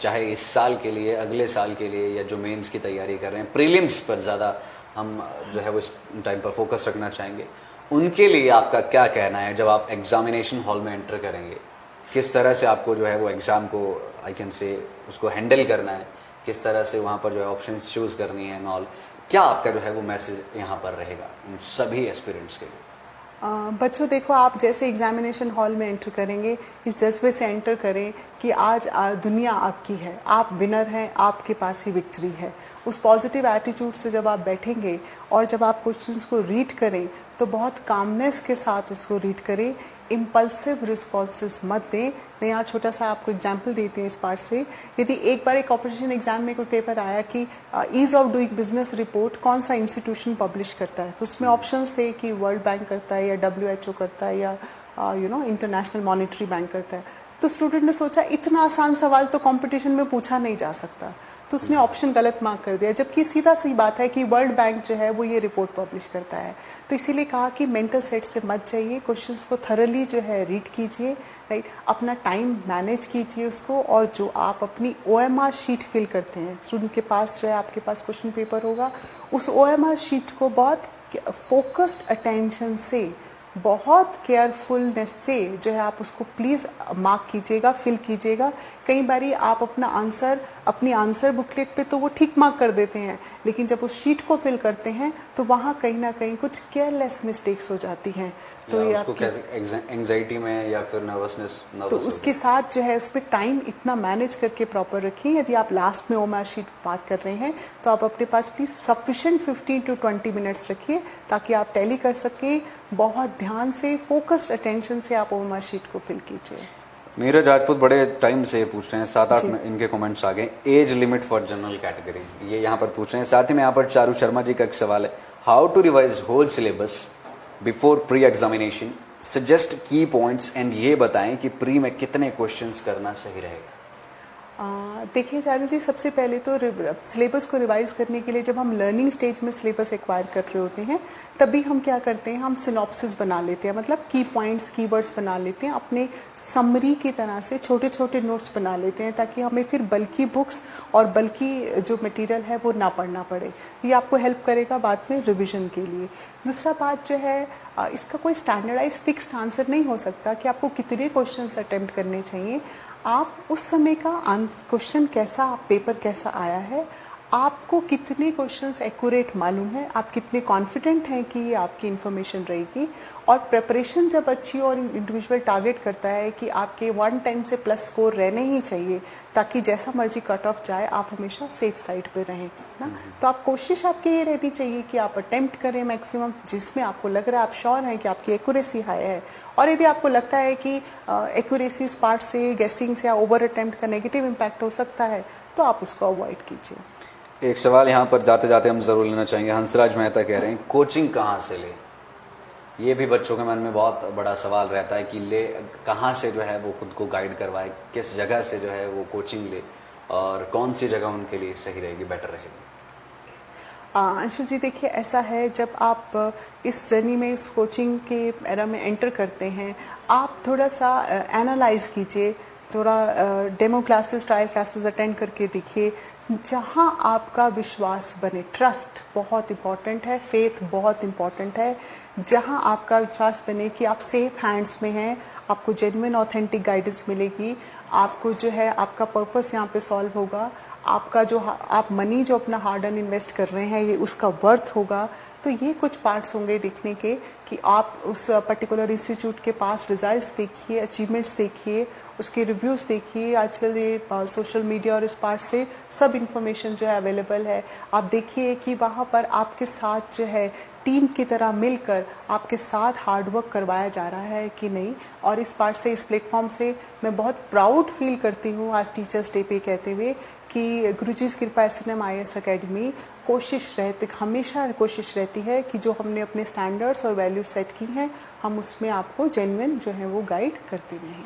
चाहे इस साल के लिए, अगले साल के लिए, या जो मेंस की तैयारी कर रहे हैं, प्रीलिम्स पर ज़्यादा हम जो है वो इस टाइम पर फोकस रखना चाहेंगे, उनके लिए आपका क्या कहना है जब आप एग्जामिनेशन हॉल में एंटर करेंगे? किस तरह से आपको जो है वो एग्ज़ाम को आई कैन से उसको हैंडल करना है, किस तरह से वहाँ पर जो है ऑप्शन चूज़ करनी है नॉल, क्या आपका जो है वो मैसेज यहाँ पर रहेगा उन सभी एस्पिरेंट्स के लिए? बच्चों देखो, आप जैसे एग्जामिनेशन हॉल में एंटर करेंगे इस जज्बे से एंटर करें कि आज दुनिया आपकी है, आप विनर हैं, आपके पास ही विक्ट्री है। उस पॉजिटिव एटीट्यूड से जब आप बैठेंगे और जब आप क्वेश्चंस को रीड करें तो बहुत कामनेस के साथ उसको रीड करें, इम्पल्सिव रिस्पॉन्सेस मत दें। मैं यहाँ छोटा सा आपको एग्जांपल देती हूँ इस पार्ट से। यदि एक बार एक कॉम्पिटिशन एग्जाम में कोई पेपर आया कि ease of doing business report कौन सा इंस्टीट्यूशन पब्लिश करता है, तो उसमें ऑप्शंस थे कि वर्ल्ड बैंक करता है, या WHO करता है, या इंटरनेशनल मॉनेटरी बैंक करता है। तो स्टूडेंट ने सोचा इतना आसान सवाल तो कंपटीशन में पूछा नहीं जा सकता, तो उसने ऑप्शन गलत मार्क कर दिया, जबकि सीधा सी बात है कि वर्ल्ड बैंक जो है वो ये रिपोर्ट पब्लिश करता है। तो इसीलिए कहा कि मेंटल सेट से मत जाइए, क्वेश्चंस को थरली जो है रीड कीजिए, राइट, अपना टाइम मैनेज कीजिए उसको, और जो आप अपनी OMR शीट फिल करते हैं, स्टूडेंट के पास जो है आपके पास क्वेश्चन पेपर होगा, उस OMR शीट को बहुत फोकस्ड अटेंशन से, बहुत केयरफुलनेस से जो है आप उसको प्लीज़ मार्क कीजिएगा, फिल कीजिएगा। कई बारी आप अपनी आंसर बुकलेट पे तो वो ठीक मार्क कर देते हैं, लेकिन जब उस शीट को फिल करते हैं तो वहाँ कहीं ना कहीं कुछ केयरलेस मिस्टेक्स हो जाती हैं। तो ये आपको एंजाइटी में या फिर नर्वसनेस तो उसके साथ जो है उस पर टाइम इतना मैनेज करके प्रॉपर रखिए। यदि आप लास्ट में OMR शीट मार्क कर रहे हैं तो आप अपने पास प्लीज़ सफिशिएंट 15 to 20 मिनट्स रखिए, ताकि आप टैली कर सकें। बहुत ध्यान से, फोकस्ड अटेंशन से आप OMR शीट को फिल कीजिए। नीरज राजपूत बड़े टाइम से पूछ रहे हैं, 7-8 इनके कमेंट्स आ गए। Age limit for general category, ये यहाँ पर पूछ रहे हैं। साथ ही में यहाँ पर चारू शर्मा जी का एक सवाल है, how to revise whole syllabus before pre examination, suggest key points and ये बताएं कि प्री में कितने क्वेश्चंस करना सही रहेगा। देखिए चारू जी, सबसे पहले तो सिलेबस को रिवाइज करने के लिए जब हम लर्निंग स्टेज में सिलेबस एक्वायर कर रहे होते हैं तभी हम क्या करते हैं, हम सिनॉप्सिस बना लेते हैं, मतलब की पॉइंट्स, कीवर्ड्स बना लेते हैं, अपने समरी की तरह से छोटे छोटे नोट्स बना लेते हैं, ताकि हमें फिर बल्कि बुक्स और बल्कि जो मटेरियल है वो ना पढ़ना पड़े। ये आपको हेल्प करेगा बाद में रिविजन के लिए। दूसरा बात जो है, इसका कोई स्टैंडर्डाइज फिक्स्ड आंसर नहीं हो सकता कि आपको कितने क्वेश्चंस अटेम्प्ट करने चाहिए। आप उस समय का क्वेश्चन कैसा, पेपर कैसा आया है, आपको कितने क्वेश्चंस एक्यूरेट मालूम है, आप कितने कॉन्फिडेंट हैं कि ये आपकी इन्फॉर्मेशन रहेगी, और प्रिपरेशन जब अच्छी और इंडिविजुअल टारगेट करता है कि आपके 110 से प्लस स्कोर रहने ही चाहिए, ताकि जैसा मर्जी कट ऑफ जाए आप हमेशा सेफ साइड पे रहें ना। तो आप कोशिश आपकी ये रहनी चाहिए कि आप अटेम्प्ट करें मैक्सिमम, जिसमें आपको लग रहा है, आप श्योर हैं कि आपकी एक्यूरेसी हाई है। और यदि आपको लगता है कि एक्यूरेसी इस पार्ट से, गेसिंग से या ओवर अटेम्प्ट का नेगेटिव इम्पैक्ट हो सकता है, तो आप उसको अवॉइड कीजिए। एक सवाल यहाँ पर जाते जाते हम जरूर लेना चाहेंगे, हंसराज मेहता कह रहे हैं कोचिंग कहाँ से ले। ये भी बच्चों के मन में बहुत बड़ा सवाल रहता है कि ले कहाँ से जो है वो खुद को गाइड करवाए, किस जगह से जो है वो कोचिंग ले, और कौन सी जगह उनके लिए सही रहेगी, बेटर रहेगी। अंशु जी देखिए, ऐसा है, जब आप इस जर्नी में, इस कोचिंग के एरा में एंटर करते हैं, आप थोड़ा सा एनालाइज कीजिए, थोड़ा demo classes, trial classes attend करके देखिए, जहां आपका विश्वास बने, ट्रस्ट बहुत इम्पॉर्टेंट है, फेथ बहुत इम्पॉर्टेंट है। जहां आपका विश्वास बने कि आप सेफ हैंड्स में हैं, आपको जेन्युइन ऑथेंटिक गाइडेंस मिलेगी, आपको जो है आपका पर्पस यहाँ पे सॉल्व होगा, आपका जो आप मनी जो अपना हार्ड अर्न इन्वेस्ट कर रहे हैं ये उसका वर्थ होगा। तो ये कुछ पार्ट्स होंगे देखने के कि आप उस पर्टिकुलर इंस्टीट्यूट के पास रिजल्ट्स देखिए, अचीवमेंट्स देखिए, उसके रिव्यूज़ देखिए। आजकल ये सोशल मीडिया और इस पार्ट से सब इन्फॉर्मेशन जो है अवेलेबल है। आप देखिए कि वहाँ पर आपके साथ जो है टीम की तरह मिलकर आपके साथ हार्डवर्क करवाया जा रहा है कि नहीं। और इस पार्ट से, इस प्लेटफॉर्म से मैं बहुत प्राउड फील करती हूँ आज टीचर्स डे पे कहते हुए कि गुरुजी's कृपा SNM IAS अकेडमी हमेशा कोशिश रहती है कि जो हमने अपने स्टैंडर्ड्स और वैल्यूज सेट की हैं हम उसमें आपको जेन्युइन जो है वो गाइड करते रहें।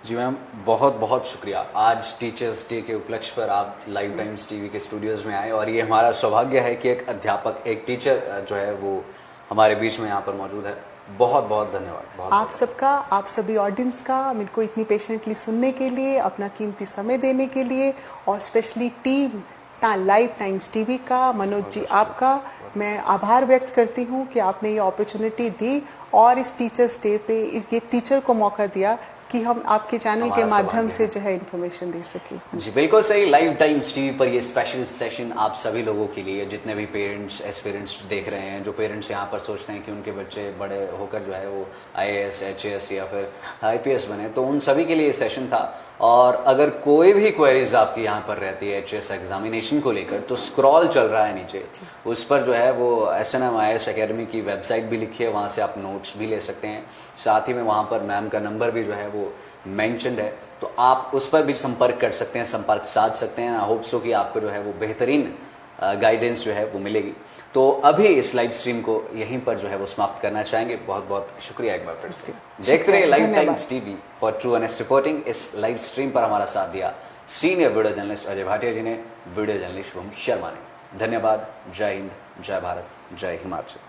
जी मैम, बहुत बहुत शुक्रिया। आज टीचर्स डे के उपलक्ष्य पर आप लाइव टाइम्स टीवी के स्टूडियोज में आए और ये हमारा सौभाग्य है कि एक अध्यापक, एक टीचर जो है वो हमारे बीच में यहाँ पर मौजूद है। बहुत बहुत धन्यवाद। बहुत आप सबका, आप सभी ऑडियंस का, मेरे को इतनी पेशेंटली सुनने के लिए, अपना कीमती समय देने के लिए, और specially team live times TV का, मनोज जी आपका मैं आभार व्यक्त करती हूँ कि आपने ये अपॉर्चुनिटी दी और इस टीचर्स डे पे ये टीचर को मौका दिया कि हम आपके चैनल के माध्यम से जो है इन्फॉर्मेशन दे सके। जी बिल्कुल सही। लाइव टाइम्स टीवी पर ये स्पेशल सेशन आप सभी लोगों के लिए, जितने भी पेरेंट्स, एस्पिरेंट्स देख रहे हैं, जो पेरेंट्स यहाँ पर सोचते हैं कि उनके बच्चे बड़े होकर जो है वो IAS, HAS या फिर IPS बने, तो उन सभी के लिए सेशन था। और अगर कोई भी क्वेरीज आपकी यहाँ पर रहती है HAS एग्जामिनेशन को लेकर, तो स्क्रॉल चल रहा है नीचे, उस पर जो है वो SNM IAS अकेडमी की वेबसाइट भी लिखी है, वहाँ से आप नोट्स भी ले सकते हैं। साथ ही में वहाँ पर मैम का नंबर भी जो है वो मेंशन्ड है, तो आप उस पर भी संपर्क कर सकते हैं, संपर्क साध सकते हैं। आई होप सो कि आपको जो है वो बेहतरीन गाइडेंस जो है वो मिलेगी। तो अभी इस लाइव स्ट्रीम को यहीं पर जो है वो समाप्त करना चाहेंगे। बहुत बहुत शुक्रिया एक बार फिर से। देखते रहिए live times TV for true honest reporting. इस लाइव स्ट्रीम पर हमारा साथ दिया senior video journalist Ajay Bhatia ji ने, वीडियो जर्नलिस्ट शुभम शर्मा ने। धन्यवाद। जय हिंद, जय भारत, जय हिमाचल।